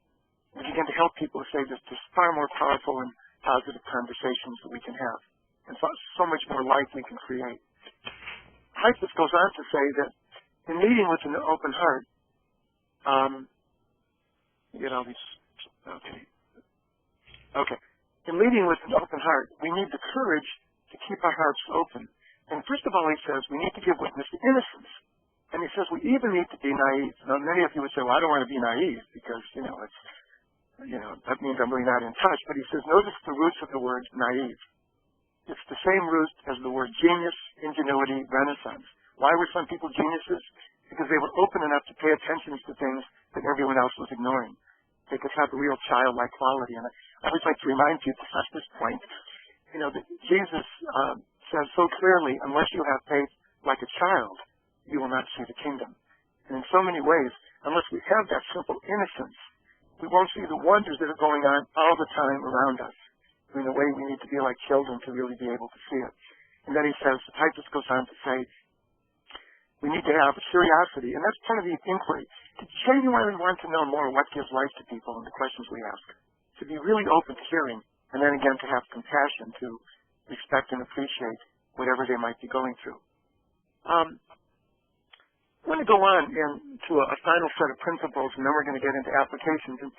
And again, to help people say that there's far more powerful and positive conversations that we can have, and so much more life we can create. Heifetz goes on to say that in meeting with an open heart, in meeting with an open heart, we need the courage to keep our hearts open. And first of all, he says, we need to give witness to innocence. And he says, we even need to be naive. Now, many of you would say, well, I don't want to be naive because, that means I'm really not in touch. But he says, notice the roots of the word naive. It's the same root as the word genius, ingenuity, renaissance. Why were some people geniuses? Because they were open enough to pay attention to things that everyone else was ignoring. They could have a real childlike quality. And I always like to remind people at this point, that Jesus says so clearly, unless you have faith like a child, you will not see the kingdom. And in so many ways, unless we have that simple innocence, we won't see the wonders that are going on all the time around us. In a way, we need to be like children to really be able to see it. And then he says, Heifetz goes on to say, we need to have a curiosity, and that's part of the inquiry, to genuinely want to know more what gives life to people and the questions we ask, to be really open to hearing, and then again to have compassion, to respect and appreciate whatever they might be going through. I want to go on into a final set of principles, and then we're going to get into applications. And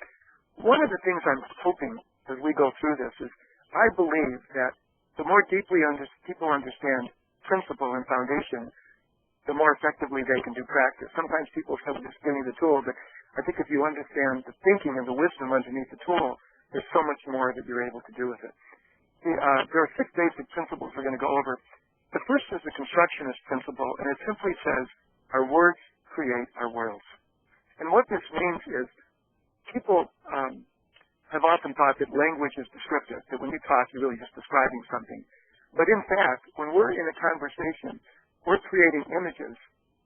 one of the things I'm hoping as we go through this is I believe that the more deeply people understand principle and foundation, the more effectively they can do practice. Sometimes people say, just give me the tool, but I think if you understand the thinking and the wisdom underneath the tool, there's so much more that you're able to do with it. There are 6 basic principles we're going to go over. The first is the constructionist principle, and it simply says, our words create our worlds. And what this means is people have often thought that language is descriptive, that when you talk, you're really just describing something. But in fact, when we're in a conversation, we're creating images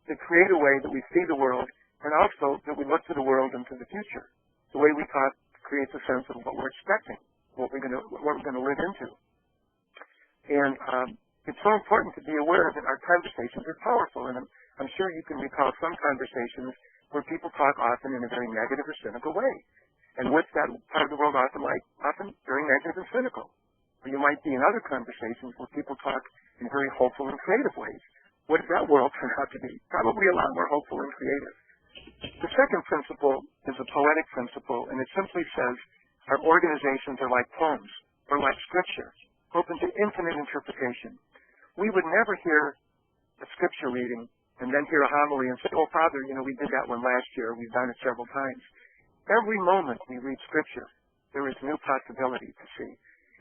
that create a way that we see the world, and also that we look to the world and to the future. The way we talk creates a sense of what we're expecting, what we're going to live into. And it's so important to be aware that our conversations are powerful. And I'm sure you can recall some conversations where people talk often in a very negative or cynical way. And what's that part of the world often like? Often very negative and cynical. Or you might be in other conversations where people talk in very hopeful and creative ways. What does that world turn out to be? Probably a lot more hopeful and creative. The second principle is a poetic principle, and it simply says our organizations are like poems or like scripture, open to infinite interpretation. We would never hear a scripture reading and then hear a homily and say, oh, Father, we did that one last year. We've done it several times. Every moment we read scripture, there is new possibility to see.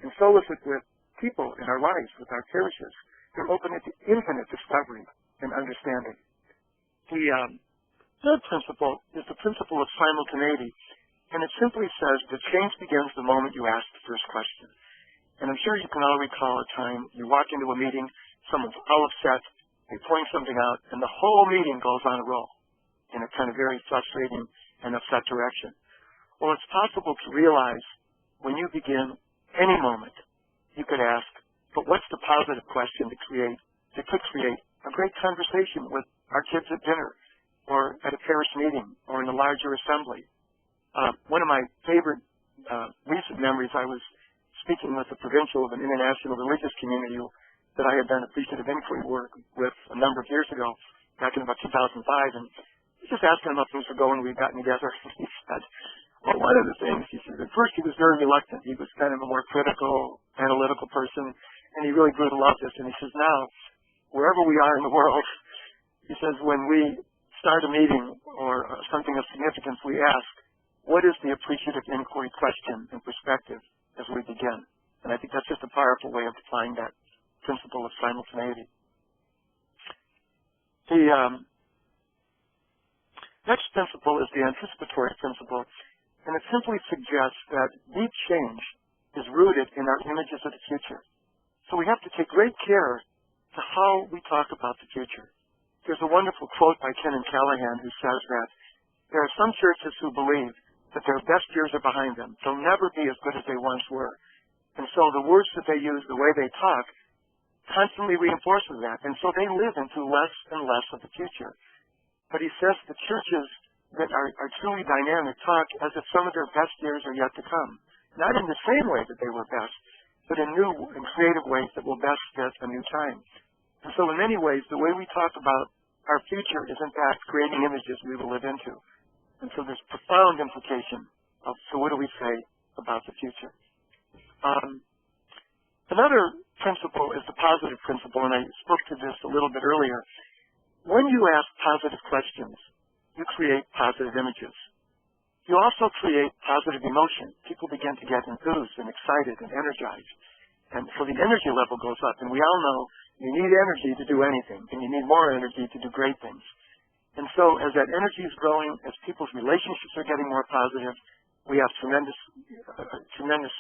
And so is it with people in our lives, with our parishes. They're open to infinite discovery and understanding. The third principle is the principle of simultaneity, and it simply says that change begins the moment you ask the first question. And I'm sure you can all recall a time you walk into a meeting, someone's all upset, they point something out, and the whole meeting goes on a roll in a kind of very frustrating and upset direction. Well, it's possible to realize when you begin any moment, you could ask, but what's the positive question that could create a great conversation with our kids at dinner or at a parish meeting or in a larger assembly? One of my favorite recent memories, I was speaking with a provincial of an international religious community that I had done appreciative inquiry work with a number of years ago, back in about 2005, and just asking him how things were going. We'd gotten together, and he said, well, one of the things, he said, at first he was very reluctant. He was kind of a more critical, analytical person, and he really grew to love this. And he says, now, wherever we are in the world, he says, when we start a meeting or something of significance, we ask, what is the appreciative inquiry question and perspective as we begin? And I think that's just a powerful way of applying that principle of simultaneity. The next principle is the anticipatory principle, and it simply suggests that deep change is rooted in our images of the future. So we have to take great care to how we talk about the future. There's a wonderful quote by Kenan Callahan who says that there are some churches who believe that their best years are behind them. They'll never be as good as they once were. And so the words that they use, the way they talk, constantly reinforces that. And so they live into less and less of the future. But he says the churches that are truly dynamic talk as if some of their best years are yet to come. Not in the same way that they were best, but in new and creative ways that will best fit a new time. And so in many ways, the way we talk about our future is in fact creating images we will live into. And so there's profound implication of, so what do we say about the future? Another principle is the positive principle, and I spoke to this a little bit earlier. When you ask positive questions, you create positive images. You also create positive emotion. People begin to get enthused and excited and energized. And so the energy level goes up. And we all know you need energy to do anything, and you need more energy to do great things. And so as that energy is growing, as people's relationships are getting more positive, we have tremendous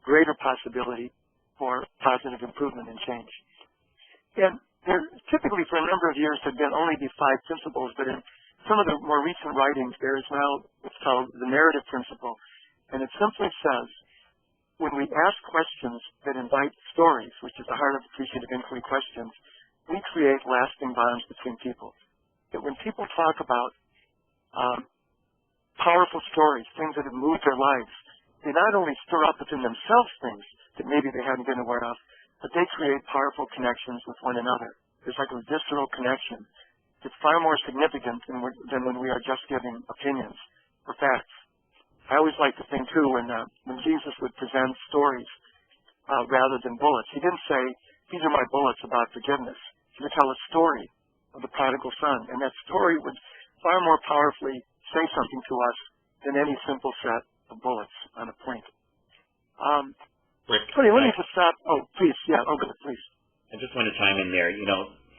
greater possibility for positive improvement and change. And there typically for a number of years have been only these 5 principles, but in some of the more recent writings, there is now what's called the narrative principle. And it simply says, when we ask questions that invite stories, which is the heart of appreciative inquiry questions, we create lasting bonds between people. That when people talk about powerful stories, things that have moved their lives, they not only stir up within themselves things that maybe they hadn't been aware of, but they create powerful connections with one another. There's like a visceral connection that's far more significant than when we are just giving opinions or facts. I always like to think, too, when Jesus would present stories rather than bullets, he didn't say, these are my bullets about forgiveness. He would tell a story of the prodigal son, and that story would far more powerfully say something to us than any simple set of bullets on a point. Rick, let me just stop. Oh, please. Yeah, good, please. I just want to chime chime in there.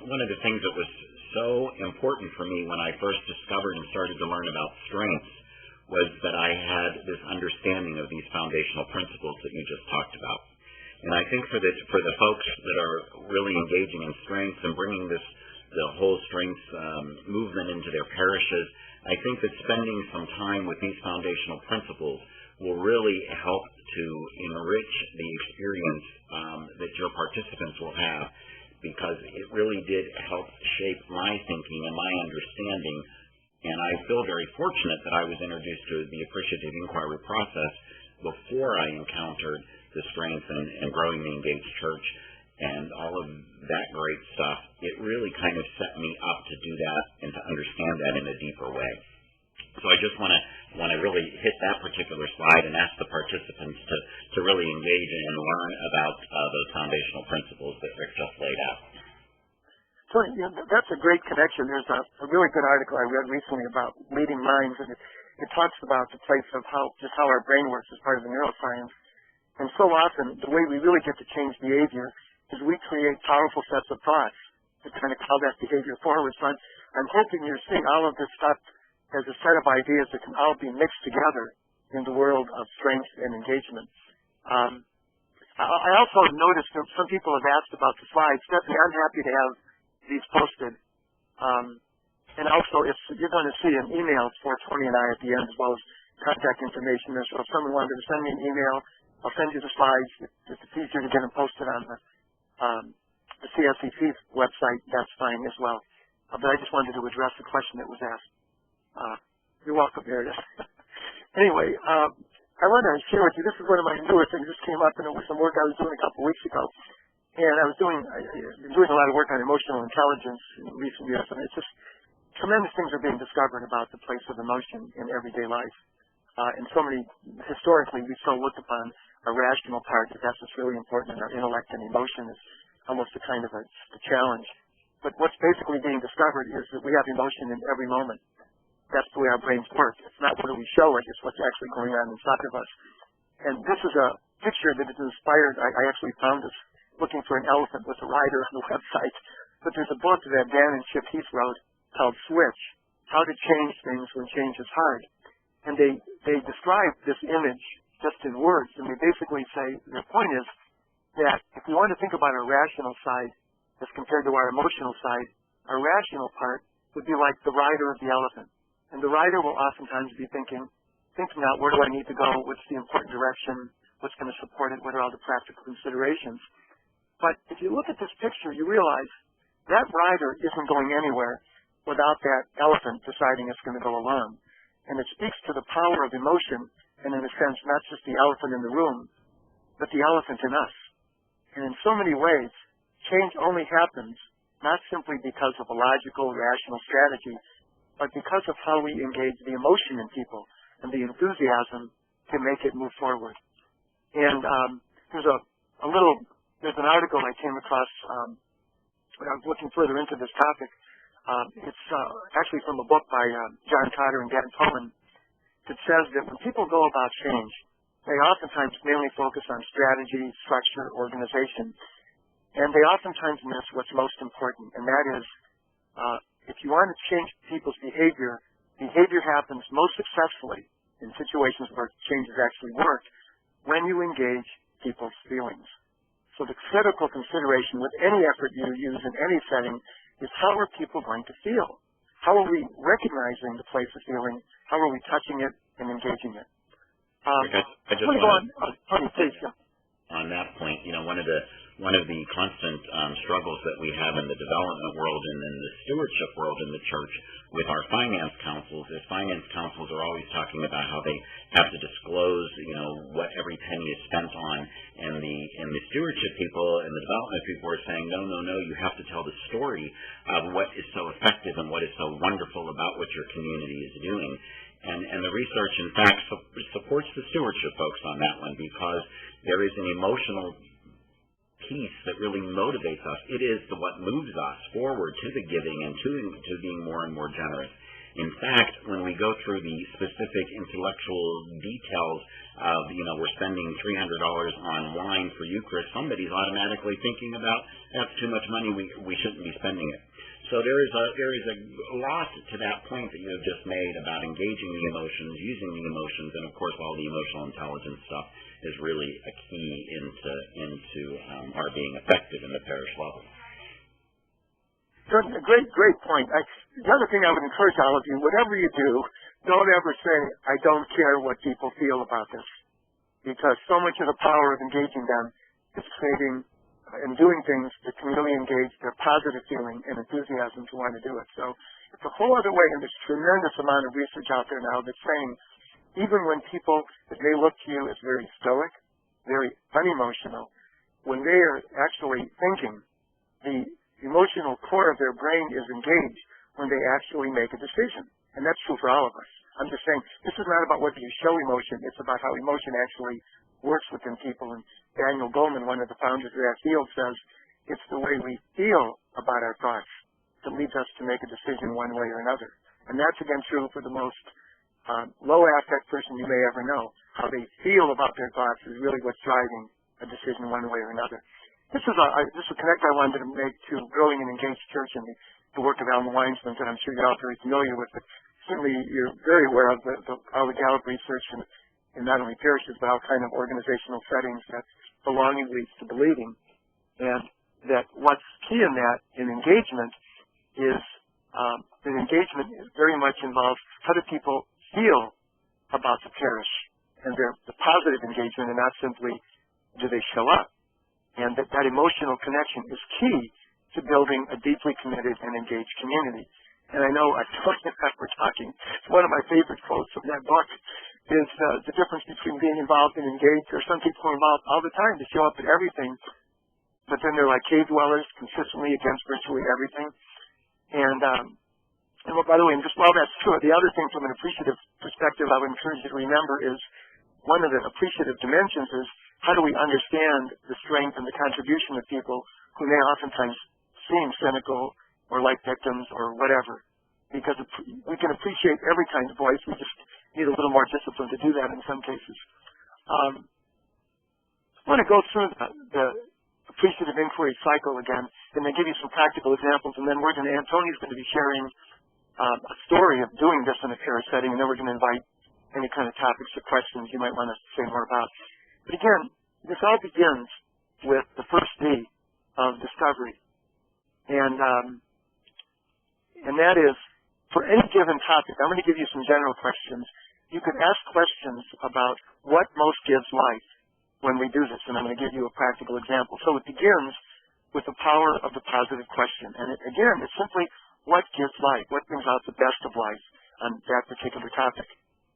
One of the things that was so important for me when I first discovered and started to learn about strengths was that I had this understanding of these foundational principles that you just talked about. And I think for the folks that are really engaging in strengths and bringing the whole strengths movement into their parishes, I think that spending some time with these foundational principles will really help to enrich the experience that your participants will have, because it really did help shape my thinking and my understanding. And I feel very fortunate that I was introduced to the appreciative inquiry process before I encountered the strength and growing the engaged church and all of that great stuff. It really kind of set me up to do that and to understand that in a deeper way. So I just want to really hit that particular slide and ask the participants to really engage and learn about those foundational principles that Rick just laid out. So that's a great connection. There's a really good article I read recently about leading minds, and it talks about the place of how our brain works as part of the neuroscience. And so often, the way we really get to change behavior is we create powerful sets of thoughts to kind of call that behavior forward. So I'm hoping you're seeing all of this stuff as a set of ideas that can all be mixed together in the world of strength and engagement. I also have noticed that some people have asked about the slides. Stephanie, I'm happy to have these posted. And also, if you're going to see an email for Tony and I at the end, as well as contact information. So if someone wanted to send me an email, I'll send you the slides. If it's easier to get them posted on the CSCC website, that's fine as well. But I just wanted to address the question that was asked. You're welcome, Meredith. Anyway, I want to share with you, this is one of my newer things. This came up in some work I was doing a couple weeks ago. And I've been doing a lot of work on emotional intelligence in recent years, and it's just tremendous things are being discovered about the place of emotion in everyday life. And so many, historically, we so looked upon a rational part that that's what's really important, and our intellect and emotion is almost a kind of a challenge. But what's basically being discovered is that we have emotion in every moment. That's the way our brains work. It's not what do we show it, it's what's actually going on inside of us. And this is a picture that is inspired. I actually found this looking for an elephant with a rider on the website. But there's a book that Dan and Chip Heath wrote called Switch, How to Change Things When Change is Hard. And they describe this image just in words. And they basically say, their point is that if we want to think about our rational side as compared to our emotional side, our rational part would be like the rider of the elephant. And the rider will oftentimes be thinking out, where do I need to go? What's the important direction? What's going to support it? What are all the practical considerations? But if you look at this picture, you realize that rider isn't going anywhere without that elephant deciding it's going to go along. And it speaks to the power of emotion, and in a sense, not just the elephant in the room, but the elephant in us. And in so many ways, change only happens not simply because of a logical, rational strategy, but because of how we engage the emotion in people and the enthusiasm to make it move forward. And there's an article I came across when I was looking further into this topic. It's actually from a book by John Cotter and Dan Cohen that says that when people go about change, they oftentimes mainly focus on strategy, structure, organization, and they oftentimes miss what's most important, and that is if you want to change people's behavior happens most successfully in situations where changes actually work when you engage people's feelings. So the critical consideration with any effort you use in any setting is how are people going to feel? How are we recognizing the place of feeling? How are we touching it and engaging it? I just want to, on that point, one of the constant struggles that we have in the development world and in the stewardship world in the church with our finance councils is finance councils are always talking about how they have to disclose, what every penny is spent on, and the stewardship people and the development people are saying, no, you have to tell the story of what is so effective and what is so wonderful about what your community is doing. And the research, in fact, supports the stewardship folks on that one, because there is an emotional piece that really motivates us. It is what moves us forward to the giving and to being more and more generous. In fact, when we go through the specific intellectual details of, we're spending $300 on wine for Eucharist, somebody's automatically thinking about, that's too much money, we shouldn't be spending it. So there is a lot to that point that you have just made about engaging the emotions, using the emotions, and of course all the emotional intelligence stuff is really a key into our being effective in the parish level. Great point. The other thing I would encourage all of you, whatever you do, don't ever say, I don't care what people feel about this. Because so much of the power of engaging them is creating and doing things that can really engage their positive feeling and enthusiasm to want to do it. So it's a whole other way, and there's a tremendous amount of research out there now that's saying even when people that may look to you as very stoic, very unemotional, when they are actually thinking, the emotional core of their brain is engaged when they actually make a decision. And that's true for all of us. I'm just saying, this is not about whether you show emotion, it's about how emotion actually works within people. And Daniel Goleman, one of the founders of that field, says it's the way we feel about our thoughts that leads us to make a decision one way or another. And that's, again, true for the most low-affect person you may ever know. How they feel about their thoughts is really what's driving a decision one way or another. This is a connect I wanted to make to growing an engaged church and the work of Alan Weinsman that I'm sure you're all very familiar with. But certainly you're very aware of all the Gallup research in not only parishes but all kind of organizational settings that belonging leads to believing. And that what's key in that, in engagement, is that engagement very much involves how do people feel about the parish and the positive engagement and not simply do they show up. And that emotional connection is key to building a deeply committed and engaged community. And I know Tony and I were talking, one of my favorite quotes from that book is the difference between being involved and engaged. There are some people who are involved all the time to show up at everything, but then they're like cave dwellers consistently against virtually everything. And by the way, and just while that's true, the other thing from an appreciative perspective I would encourage you to remember is one of the appreciative dimensions is how do we understand the strength and the contribution of people who may oftentimes seem cynical or like victims or whatever. Because we can appreciate every kind of voice. We just need a little more discipline to do that in some cases. I want to go through the appreciative inquiry cycle again and then give you some practical examples. And then Tony's going to be sharing a story of doing this in a parish setting, and then we're going to invite any kind of topics or questions you might want to say more about. But again, this all begins with the first D of discovery. And that is, for any given topic, I'm going to give you some general questions. You can ask questions about what most gives life when we do this, and I'm going to give you a practical example. So it begins with the power of the positive question. And again, it's simply what gives life, what brings out the best of life on that particular topic.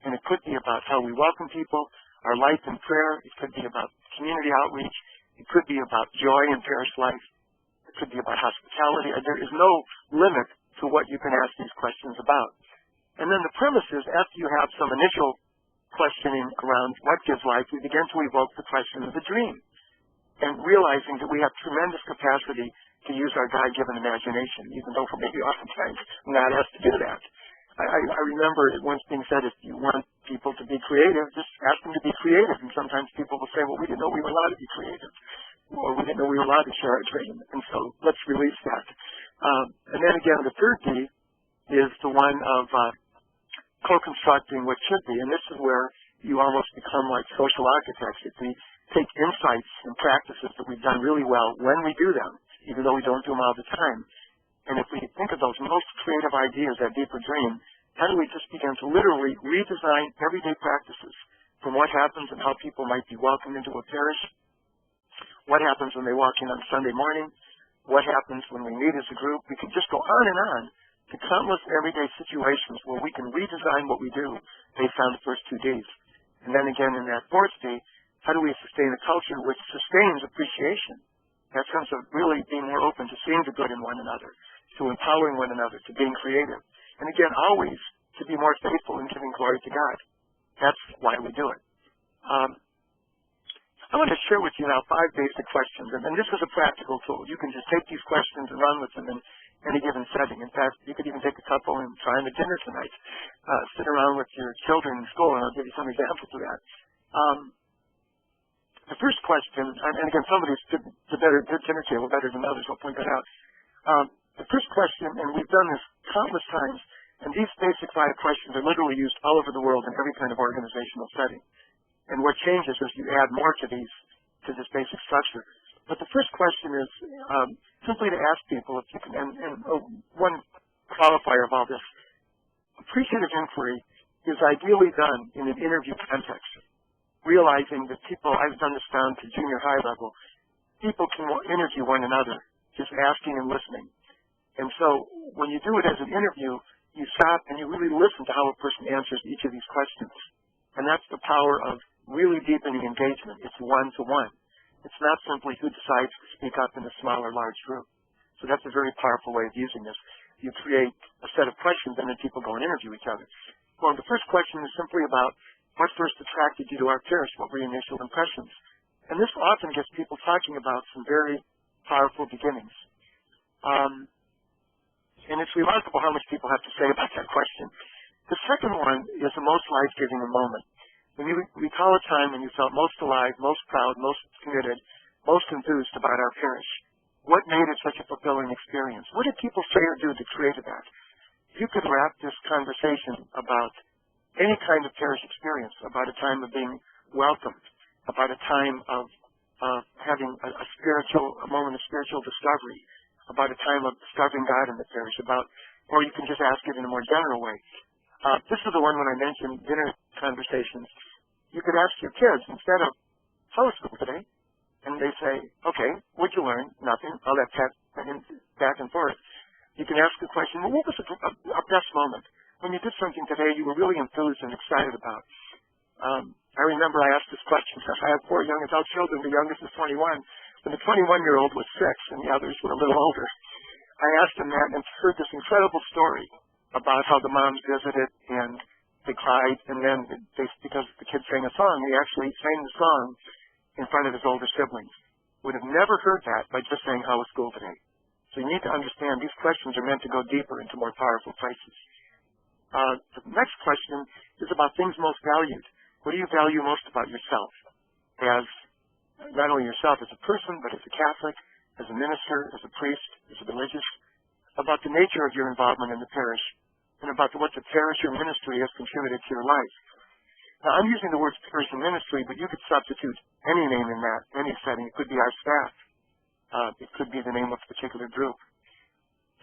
And it could be about how we welcome people, our life in prayer. It could be about community outreach. It could be about joy in parish life. It could be about hospitality. There is no limit to what you can ask these questions about. And then the premise is, after you have some initial questioning around what gives life, we begin to evoke the question of the dream. And realizing that we have tremendous capacity to use our God-given imagination, even though for maybe oftentimes not asked to do that. I remember it once being said, if you want people to be creative, just ask them to be creative. And sometimes people will say, well, we didn't know we were allowed to be creative. Or we didn't know we were allowed to share our dream. And so let's release that. And then again, the third D is the one of co-constructing what should be. And this is where you almost become like social architects. If we take insights and practices that we've done really well when we do them, even though we don't do them all the time, and if we think of those most creative ideas, that deeper dream, how do we just begin to literally redesign everyday practices from what happens and how people might be welcomed into a parish, what happens when they walk in on Sunday morning, what happens when we meet as a group. We can just go on and on to countless everyday situations where we can redesign what we do based on the first two Ds. And then again in that fourth D, how do we sustain a culture which sustains appreciation? That sense of really being more open to seeing the good in one another, to empowering one another, to being creative. And again, always to be more faithful in giving glory to God. That's why we do it. I want to share with you now 5 basic questions. And this is a practical tool. You can just take these questions and run with them. And any given setting. In fact, you could even take a couple and try on a dinner tonight. Sit around with your children in school, and I'll give you some examples of that. The first question, and again, some of these their dinner table better than others, I'll point that out. The first question, and we've done this countless times, and these basic 5 questions are literally used all over the world in every kind of organizational setting. And what changes is you add more to this basic structure. But the first question is simply to ask people if you can, and one qualifier of all this, appreciative inquiry is ideally done in an interview context, realizing that people, I've done this down to junior high level, people can interview one another, just asking and listening. And so when you do it as an interview, you stop and you really listen to how a person answers each of these questions. And that's the power of really deepening engagement. It's one-to-one. It's not simply who decides to speak up in a small or large group. So that's a very powerful way of using this. You create a set of questions and then people go and interview each other. Well, the first question is simply about what first attracted you to our parish? What were your initial impressions? And this often gets people talking about some very powerful beginnings. And it's remarkable how much people have to say about that question. The second one is the most life-giving moment. When you recall a time when you felt most alive, most proud, most committed, most enthused about our parish, what made it such a fulfilling experience? What did people say or do that created that? You could wrap this conversation about any kind of parish experience, about a time of being welcomed, about a time of having a moment of spiritual discovery, about a time of discovering God in the parish, or you can just ask it in a more general way. This is the one when I mentioned dinner conversations. You could ask your kids, instead of, how was school today? And they say, okay, what'd you learn? Nothing. All that back and forth. You can ask the question, well, what was a best moment? When you did something today you were really enthused and excited about. I remember I asked this question. I have 4 young adult children. The youngest is 21. When the 21-year-old was 6 and the others were a little older, I asked them that and heard this incredible story about how the moms visited and they cried, and then because the kid sang a song, he actually sang the song in front of his older siblings. Would have never heard that by just saying, how was school today? So you need to understand these questions are meant to go deeper into more powerful places. The next question is about things most valued. What do you value most about yourself? As not only yourself as a person, but as a Catholic, as a minister, as a priest, as a religious, about the nature of your involvement in the parish, and about what the parish or ministry has contributed to your life. Now, I'm using the words parish and ministry, but you could substitute any name in that, any setting. It could be our staff. It could be the name of a particular group.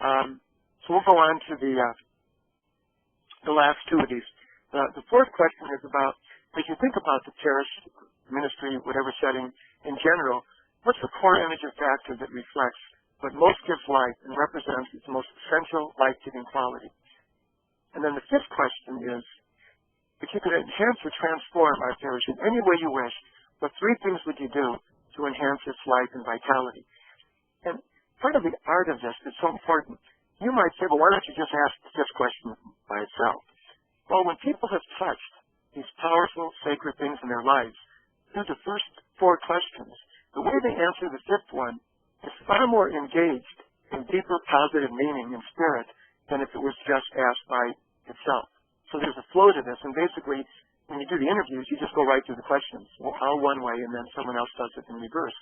So we'll go on to the last 2 of these. The fourth question is about, as you think about the parish, ministry, whatever setting, in general, what's the core image or factor that reflects what most gives life and represents its most essential life-giving quality? And then the 5th question is, if you could enhance or transform our parish in any way you wish, what 3 things would you do to enhance its life and vitality? And part of the art of this is so important. You might say, well, why don't you just ask the 5th question by itself? Well, when people have touched these powerful, sacred things in their lives through the first 4 questions, the way they answer the 5th one is far more engaged in deeper positive meaning and spirit than if it was just asked by itself. So there's a flow to this, and basically, when you do the interviews, you just go right through the questions. Well, all one way, and then someone else does it in reverse.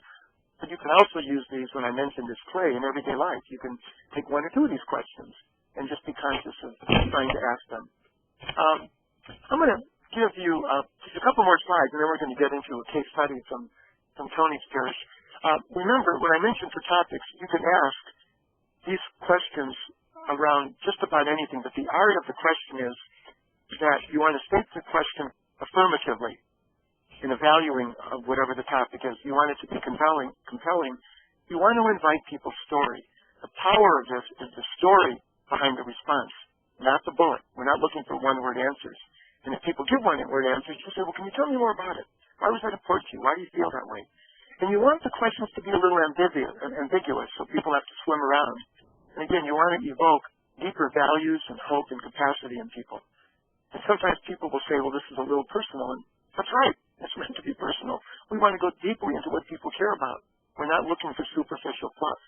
But you can also use these, when I mentioned this clay, in everyday life. You can take 1 or 2 of these questions and just be conscious of trying to ask them. I'm going to give you just a couple more slides, and then we're going to get into a case study from Tony's parish. Remember, when I mentioned for topics, you can ask these questions around just about anything, but the art of the question is that you want to state the question affirmatively in a valuing of whatever the topic is. You want it to be compelling. You want to invite people's story. The power of this is the story behind the response, not the bullet. We're not looking for one-word answers. And if people give one-word answers, you say, well, can you tell me more about it? Why was that important to you? Why do you feel that way? And you want the questions to be a little ambiguous, so people have to swim around. And again, you want to evoke deeper values and hope and capacity in people. And sometimes people will say, well, this is a little personal. And that's right. It's meant to be personal. We want to go deeply into what people care about. We're not looking for superficial fluff.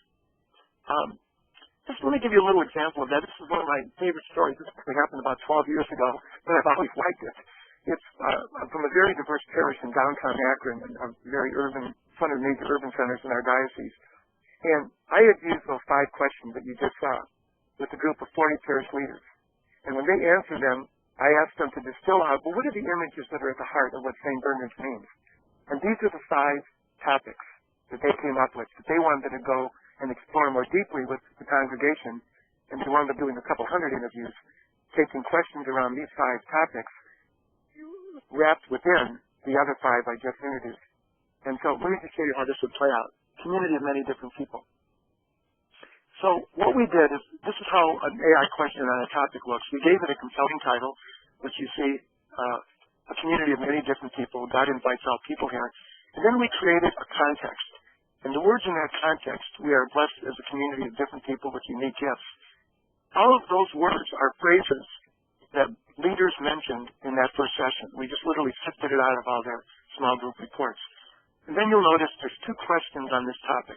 Just let me give you a little example of that. This is one of my favorite stories. This actually happened about 12 years ago, but I've always liked it. It's from a very diverse parish in downtown Akron, a very urban, one of the major urban centers in our diocese. And I had used those 5 questions that you just saw with a group of 40 parish leaders. And when they answered them, I asked them to distill out, well, what are the images that are at the heart of what St. Bernard's means? And these are the 5 topics that they came up with, that they wanted to go and explore more deeply with the congregation. And they wound up doing a couple hundred interviews, taking questions around these 5 topics, wrapped within the other 5 I just introduced. And so let me just show you how this would play out. Community of many different people. So what we did is, this is how an AI question on a topic looks. We gave it a compelling title, which you see, a community of many different people. God invites all people here. And then we created a context. And the words in that context, we are blessed as a community of different people with unique gifts. All of those words are phrases that leaders mentioned in that first session. We just literally sifted it out of all their small group reports. And then you'll notice there's 2 questions on this topic.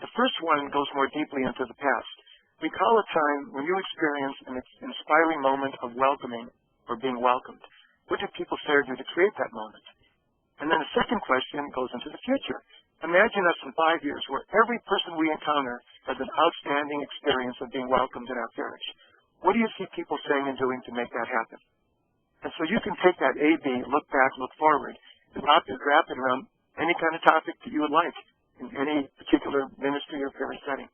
The first one goes more deeply into the past. We call a time when you experience an inspiring moment of welcoming or being welcomed. What did people say or do to create that moment? And then the second question goes into the future. Imagine us in 5 years where every person we encounter has an outstanding experience of being welcomed in our parish. What do you see people saying and doing to make that happen? And so you can take that A-B, look back, look forward, and wrap it around any kind of topic that you would like in any particular ministry or parish setting.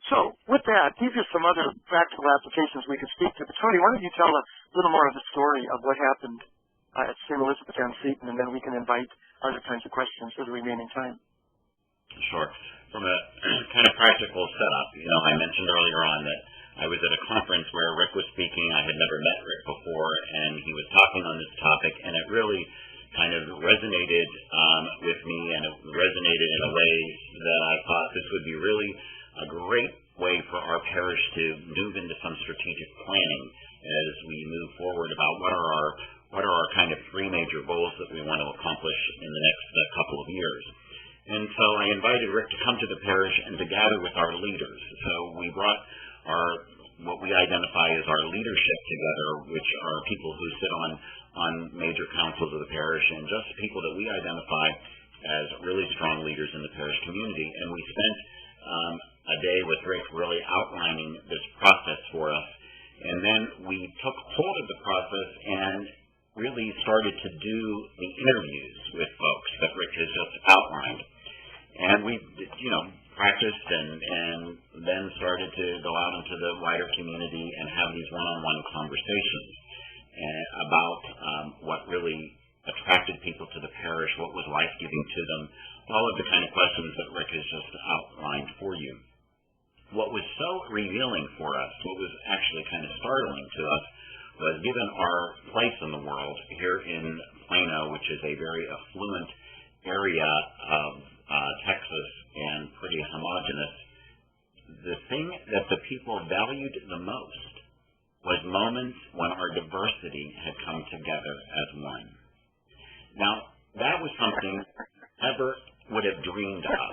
So with that, these are some other practical applications we could speak to. But Tony, why don't you tell a little more of the story of what happened at St. Elizabeth Ann Seton, and then we can invite other kinds of questions for the remaining time. Sure. From a kind of practical setup, I mentioned earlier on that I was at a conference where Rick was speaking. I had never met Rick before, and he was talking on this topic, and it really kind of resonated with me, and it resonated in a way that I thought this would be really a great way for our parish to move into some strategic planning as we move forward about what are our kind of 3 major goals that we want to accomplish in the next couple of years. And so I invited Rick to come to the parish and to gather with our leaders. So we brought what we identify as our leadership together, which are people who sit on major councils of the parish, and just people that we identify as really strong leaders in the parish community. And we spent a day with Rick really outlining this process for us. And then we took hold of the process and really started to do the interviews with folks that Rick has just outlined. And we, practiced and then started to go out into the wider community and have these one-on-one conversations about what really attracted people to the parish, what was life-giving to them, all of the kind of questions that Rick has just outlined for you. What was so revealing for us, what was actually kind of startling to us, was given our place in the world here in Plano, which is a very affluent area of Texas and pretty homogenous, the thing that the people valued the most was moments when our diversity had come together as one. Now, that was something never would have dreamed of,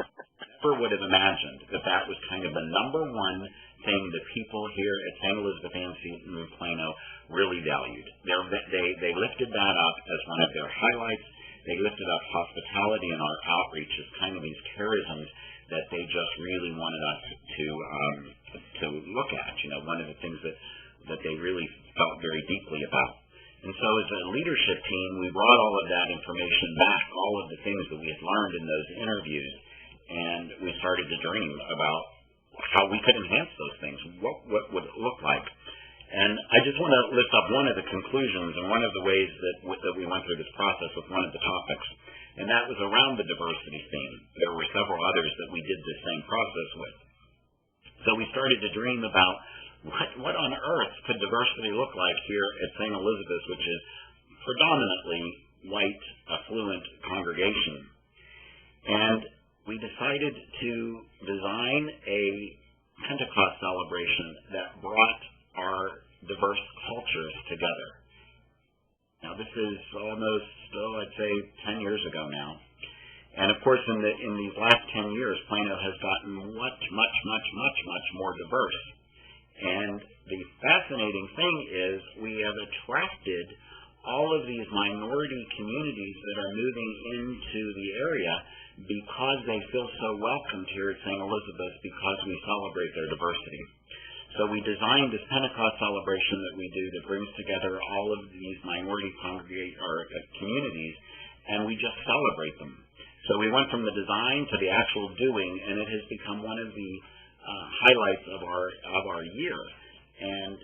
never would have imagined that was kind of the number one thing that people here at St. Elizabeth Ann Seton in Plano really valued. They lifted that up as one of their highlights. They lifted up hospitality in our outreach as kind of these charisms that they just really wanted us to look at. One of the things that they really felt very deeply about. And so as a leadership team, we brought all of that information back, all of the things that we had learned in those interviews, and we started to dream about how we could enhance those things. What would it look like? And I just want to lift up one of the conclusions and one of the ways that we went through this process with one of the topics, and that was around the diversity theme. There were several others that we did the same process with. So we started to dream about what on earth could diversity look like here at St. Elizabeth, which is predominantly white, affluent congregation. And we decided to design a Pentecost celebration that brought our diverse cultures together. Now, this is almost, I'd say 10 years ago now. And of course, in these last 10 years, Plano has gotten much more diverse. And the fascinating thing is we have attracted all of these minority communities that are moving into the area because they feel so welcomed here at St. Elizabeth because we celebrate their diversity. So we designed this Pentecost celebration that we do that brings together all of these minority communities, and we just celebrate them. So we went from the design to the actual doing, and it has become one of the highlights of our year. And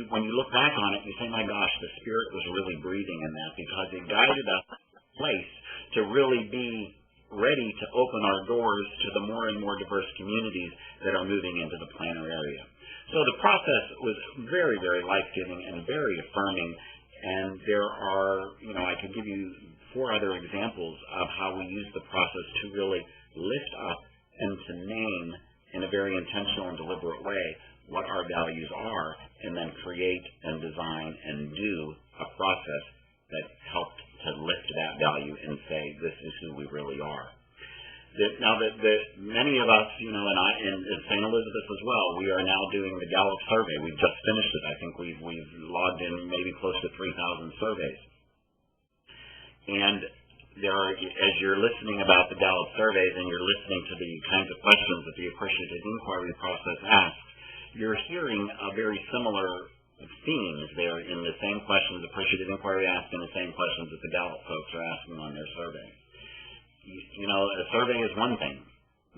when you look back on it, you say, my gosh, the Spirit was really breathing in that, because it guided us to a place to really be ready to open our doors to the more and more diverse communities that are moving into the Plano area. So the process was very, very life-giving and very affirming. And there are, I could give you 4 other examples of how we use the process to really lift up and to name in a very intentional and deliberate way what our values are, and then create and design and do a process that helped to lift that value and say, this is who we really are. Now, many of us, and I, in St. Elizabeth as well, we are now doing the Gallup survey. We've just finished it. I think we've logged in maybe close to 3,000 surveys. And there are, as you're listening about the Gallup surveys and you're listening to the kinds of questions that the Appreciative Inquiry process asks, you're hearing a very similar themes there in the same questions the Appreciative Inquiry asks and the same questions that the Gallup folks are asking on their survey. A survey is one thing,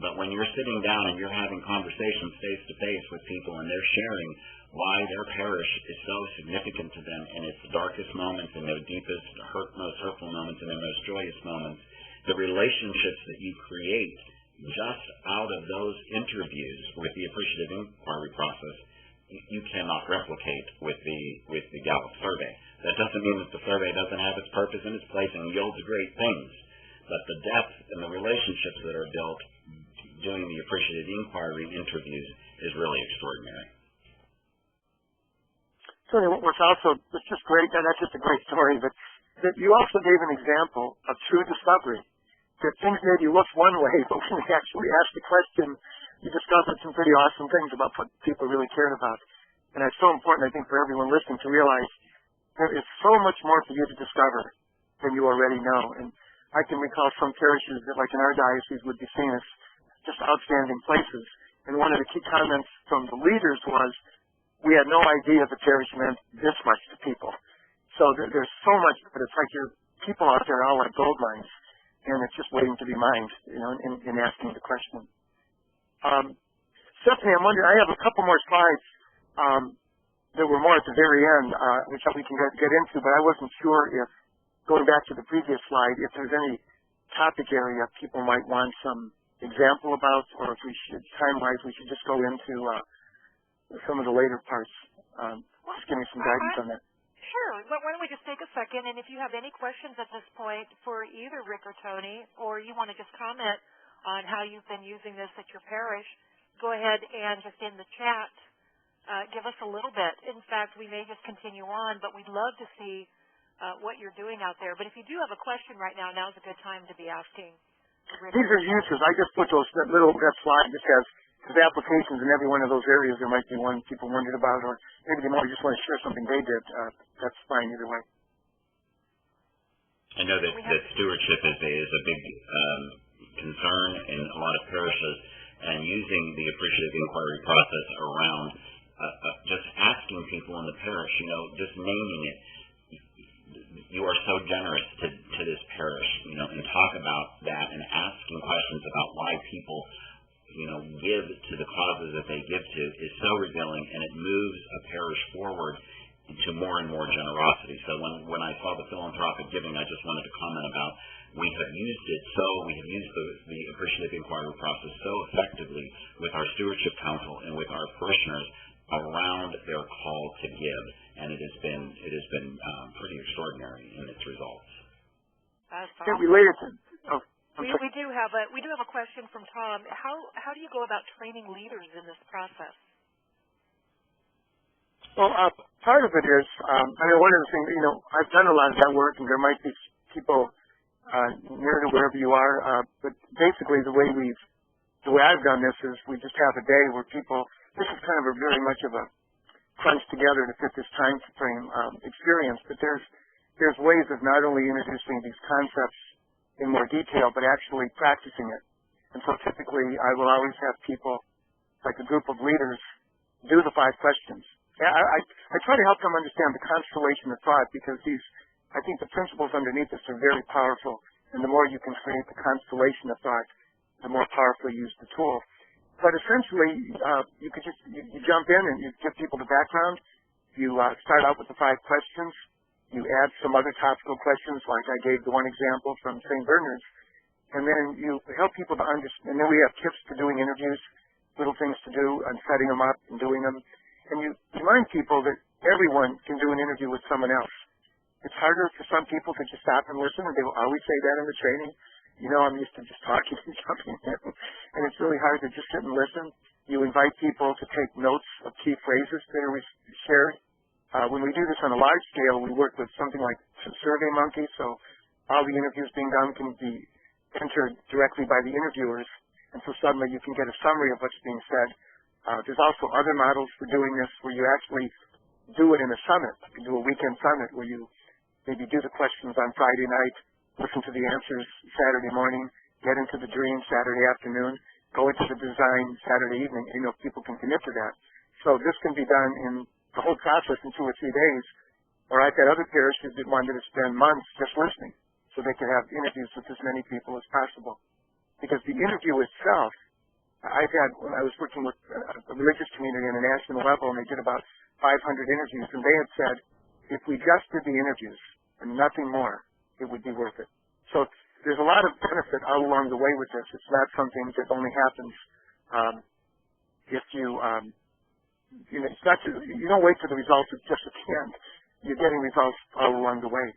but when you're sitting down and you're having conversations face-to-face with people and they're sharing why their parish is so significant to them in its darkest moments, in their deepest, most hurtful moments, and their most joyous moments, the relationships that you create just out of those interviews with the Appreciative Inquiry process, you cannot replicate with the Gallup survey. That doesn't mean that the survey doesn't have its purpose and its place and yields great things, but the depth and the relationships that are built doing the Appreciative Inquiry interviews is really extraordinary. So it's just great, and that's just a great story, but that you also gave an example of true discovery, that things maybe look one way, but when we actually ask the question, you discovered some pretty awesome things about what people really cared about. And it's so important, I think, for everyone listening to realize there is so much more for you to discover than you already know. And I can recall some parishes that, like in our diocese, would be seen as just outstanding places. And one of the key comments from the leaders was, we had no idea the parish meant this much to people. So there's so much, but it's like your people out there are all like gold mines, and it's just waiting to be mined, in asking the question. Stephanie, I'm wondering, I have a couple more slides that were more at the very end, which we can get into, but I wasn't sure if, going back to the previous slide, if there's any topic area people might want some example about, or if we should, time-wise, we should just go into some of the later parts. Just give me some guidance on that. Sure. Why don't we just take a second, and if you have any questions at this point for either Rick or Tony, or you want to just comment on how you've been using this at your parish, go ahead and just in the chat give us a little bit. In fact, we may just continue on, but we'd love to see what you're doing out there. But if you do have a question right now, now's a good time to be asking. These are uses. I just put that slide that says there's applications in every one of those areas. There might be one people wondered about, or maybe they might just want to share something they did. That's fine either way. I know that stewardship is a big concern in a lot of parishes, and using the Appreciative Inquiry process around just asking people in the parish, just naming it. You are so generous to this parish, and talk about that and asking questions about why people give to the causes that they give to is so revealing, and it moves a parish forward to more and more generosity. So when I saw the philanthropic giving, I just wanted to comment about we have used the Appreciative Inquiry process so effectively with our Stewardship Council and with our parishioners around their call to give, and it has been pretty extraordinary in its results. That's awesome. Related to We do have a question from Tom. How do you go about training leaders in this process? Well, part of it is, one of the things, I've done a lot of that work, and there might be people near to wherever you are. But basically, the way I've done this is we just have a day where people. This is kind of a very much of a crunch together to fit this time frame experience. But there's ways of not only introducing these concepts in more detail, but actually practicing it. And so typically, I will always have people, like a group of leaders, do the 5 questions. I try to help them understand the constellation of thought, because I think the principles underneath this are very powerful. And the more you can create the constellation of thought, the more powerfully you use the tool. But essentially, you could just you jump in and you give people the background. You start out with the 5 questions. You add some other topical questions, like I gave the one example from St. Bernard's. And then you help people to understand. And then we have tips for doing interviews, little things to do, and setting them up and doing them. And you remind people that everyone can do an interview with someone else. It's harder for some people to just stop and listen, and they will always say that in the training. You know, I'm used to just talking and jumping in. And it's really hard to just sit and listen. You invite people to take notes of key phrases that are shared. When we do this on a large scale, we work with something like SurveyMonkey, so all the interviews being done can be entered directly by the interviewers, and so suddenly you can get a summary of what's being said. There's also other models for doing this where you actually do it in a summit. You can do a weekend summit where you maybe do the questions on Friday night, listen to the answers Saturday morning, get into the dream Saturday afternoon, go into the design Saturday evening. You know, people can commit to that. So this can be done in the whole process in 2 or 3 days. Or I've had other parishes that wanted to spend months just listening, so they could have interviews with as many people as possible. Because the interview itself, when I was working with a religious community on a national level, and they did about 500 interviews, and they had said, if we just did the interviews and nothing more, it would be worth it. So there's a lot of benefit all along the way with this. It's not something that only happens if you know, it's not, you don't wait for the results just at the end. You're getting results all along the way.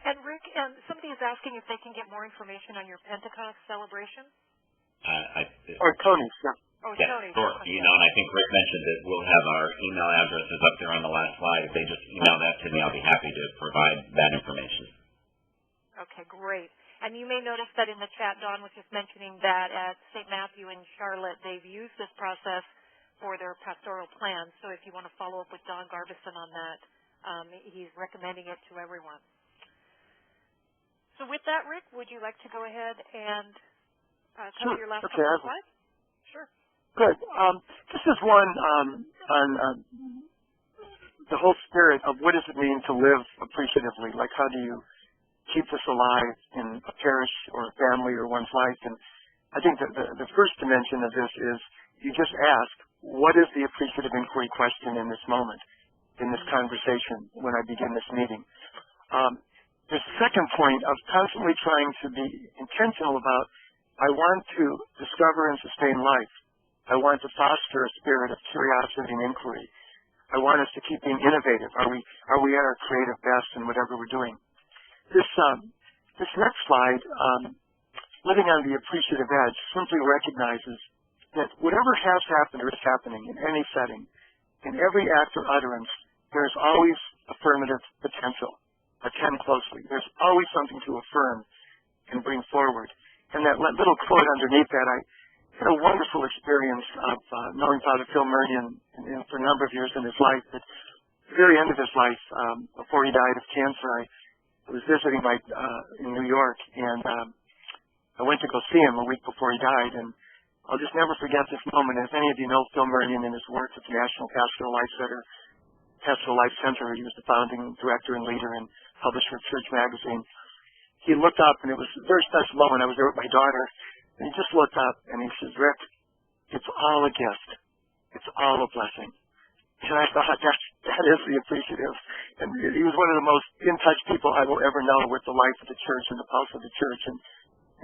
And Rick, somebody is asking if they can get more information on your Pentecost celebration. Or Tony's, yeah. Oh, yes, Tony's. Sure. You know, and I think Rick mentioned that we'll have our email addresses up there on the last slide. If they just email that to me, I'll be happy to provide that information. Okay, great. And you may notice that in the chat, Don was just mentioning that at St. Matthew in Charlotte, they've used this process for their pastoral plans. So if you want to follow up with Don Garbison on that, he's recommending it to everyone. So with that, Rick, would you like to go ahead and cover your last couple of slides? Sure. Good. This is one on the whole spirit of what does it mean to live appreciatively? Like, how do you keep this alive in a parish or a family or one's life? And I think that the first dimension of this is you just ask, what is the appreciative inquiry question in this moment, in this conversation, when I begin this meeting? There's a second point of constantly trying to be intentional about, I want to discover and sustain life. I want to foster a spirit of curiosity and inquiry. I want us to keep being innovative. Are we at our creative best in whatever we're doing? This next slide, living on the appreciative edge, simply recognizes that whatever has happened or is happening in any setting, in every act or utterance, there's always affirmative potential. Attend closely. There's always something to affirm and bring forward. And that little quote underneath that, I had a wonderful experience of knowing Father Phil Meridian for a number of years in his life. At the very end of his life, before he died of cancer, I was visiting in New York, and I went to go see him a week before he died. And I'll just never forget this moment. If any of you know Phil Meridian and his work at the National Pastoral Life Center, he was the founding director and leader and publisher of Church Magazine. He looked up, and it was a very special moment. I was there with my daughter, and he just looked up, and he says, Rick, it's all a gift. It's all a blessing. And I thought, that is the appreciative. And he was one of the most in-touch people I will ever know with the life of the church and the pulse of the church. And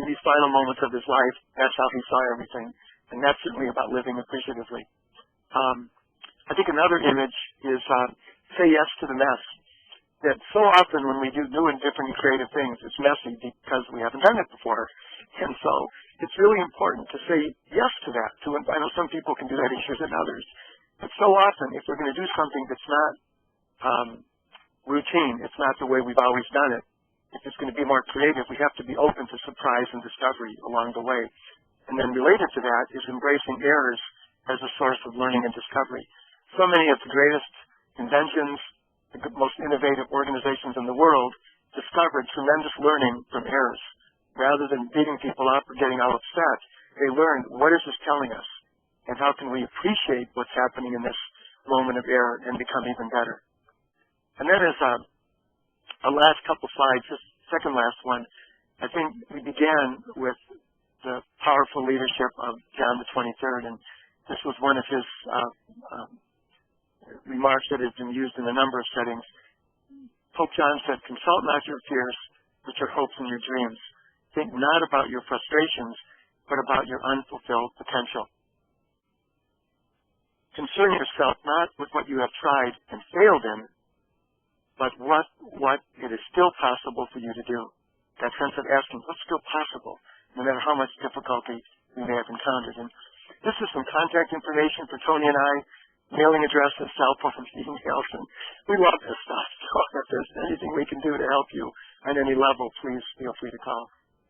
in these final moments of his life, that's how he saw everything. And that's certainly about living appreciatively. I think another image is say yes to the mess. That so often when we do new and different and creative things, it's messy because we haven't done it before. And so it's really important to say yes to that. I know some people can do that easier than others. But so often, if we're going to do something that's not routine, it's not the way we've always done it, if it's going to be more creative, we have to be open to surprise and discovery along the way. And then related to that is embracing errors as a source of learning and discovery. So many of the greatest inventions, the most innovative organizations in the world discovered tremendous learning from errors. Rather than beating people up or getting all upset, they learned, what is this telling us? And how can we appreciate what's happening in this moment of error and become even better? And that is a last couple slides, just second last one. I think we began with the powerful leadership of John the 23rd, and this was one of his remarks that has been used in a number of settings. Pope John said, consult not your fears, but your hopes and your dreams. Think not about your frustrations, but about your unfulfilled potential. Concern yourself not with what you have tried and failed in, but what it is still possible for you to do. That sense of asking, what's still possible, no matter how much difficulty we may have encountered. And this is some contact information for Tony and I, mailing addresses, cell phones, emails, and we love this stuff. So if there's anything we can do to help you on any level, please feel free to call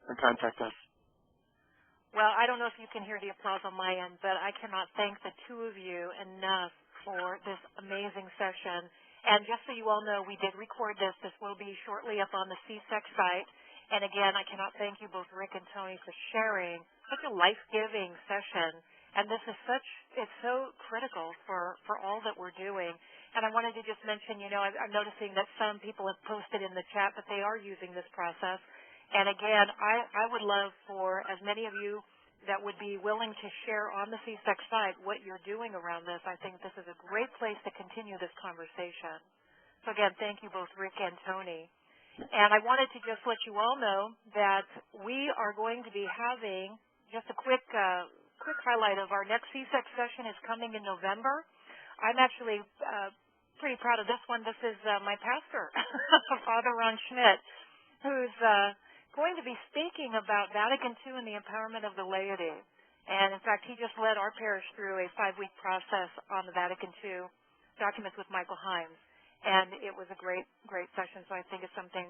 or contact us. Well, I don't know if you can hear the applause on my end, but I cannot thank the two of you enough for this amazing session. And just so you all know, we did record this. This will be shortly up on the CSEC site. And again, I cannot thank you both, Rick and Tony, for sharing such a life-giving session. And this is it's so critical for all that we're doing. And I wanted to just mention, I'm noticing that some people have posted in the chat that they are using this process. And again, I would love for as many of you that would be willing to share on the CSEC site what you're doing around this. I think this is a great place to continue this conversation. So again, thank you both, Rick and Tony. And I wanted to just let you all know that we are going to be having just a quick highlight of our next CSEC session is coming in November. I'm actually pretty proud of this one. This is my pastor, Father Ron Schmidt, who's going to be speaking about Vatican II and the empowerment of the laity. And in fact, he just led our parish through a 5-week process on the Vatican II documents with Michael Himes. And it was a great session, so I think it's something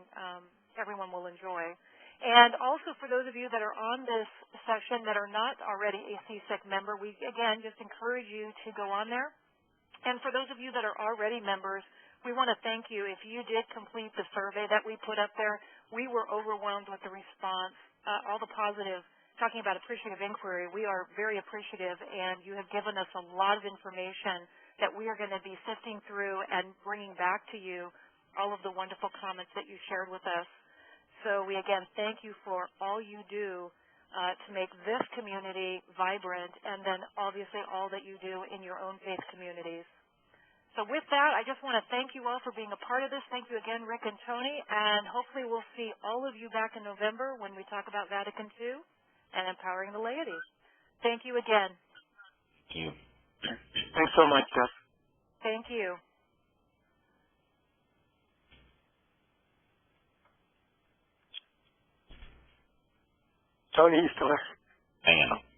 everyone will enjoy. And also for those of you that are on this session that are not already a CSEC member, we, again, just encourage you to go on there. And for those of you that are already members, we want to thank you. If you did complete the survey that we put up there, we were overwhelmed with the response, all the positive, talking about appreciative inquiry. We are very appreciative, and you have given us a lot of information that we are going to be sifting through and bringing back to you all of the wonderful comments that you shared with us. So we, again, thank you for all you do to make this community vibrant, and then obviously all that you do in your own faith communities. So with that, I just want to thank you all for being a part of this. Thank you again, Rick and Tony, and hopefully we'll see all of you back in November when we talk about Vatican II and empowering the laity. Thank you again. Thank you. Thanks so much, Jeff. Thank you. Tony, you still there? I am.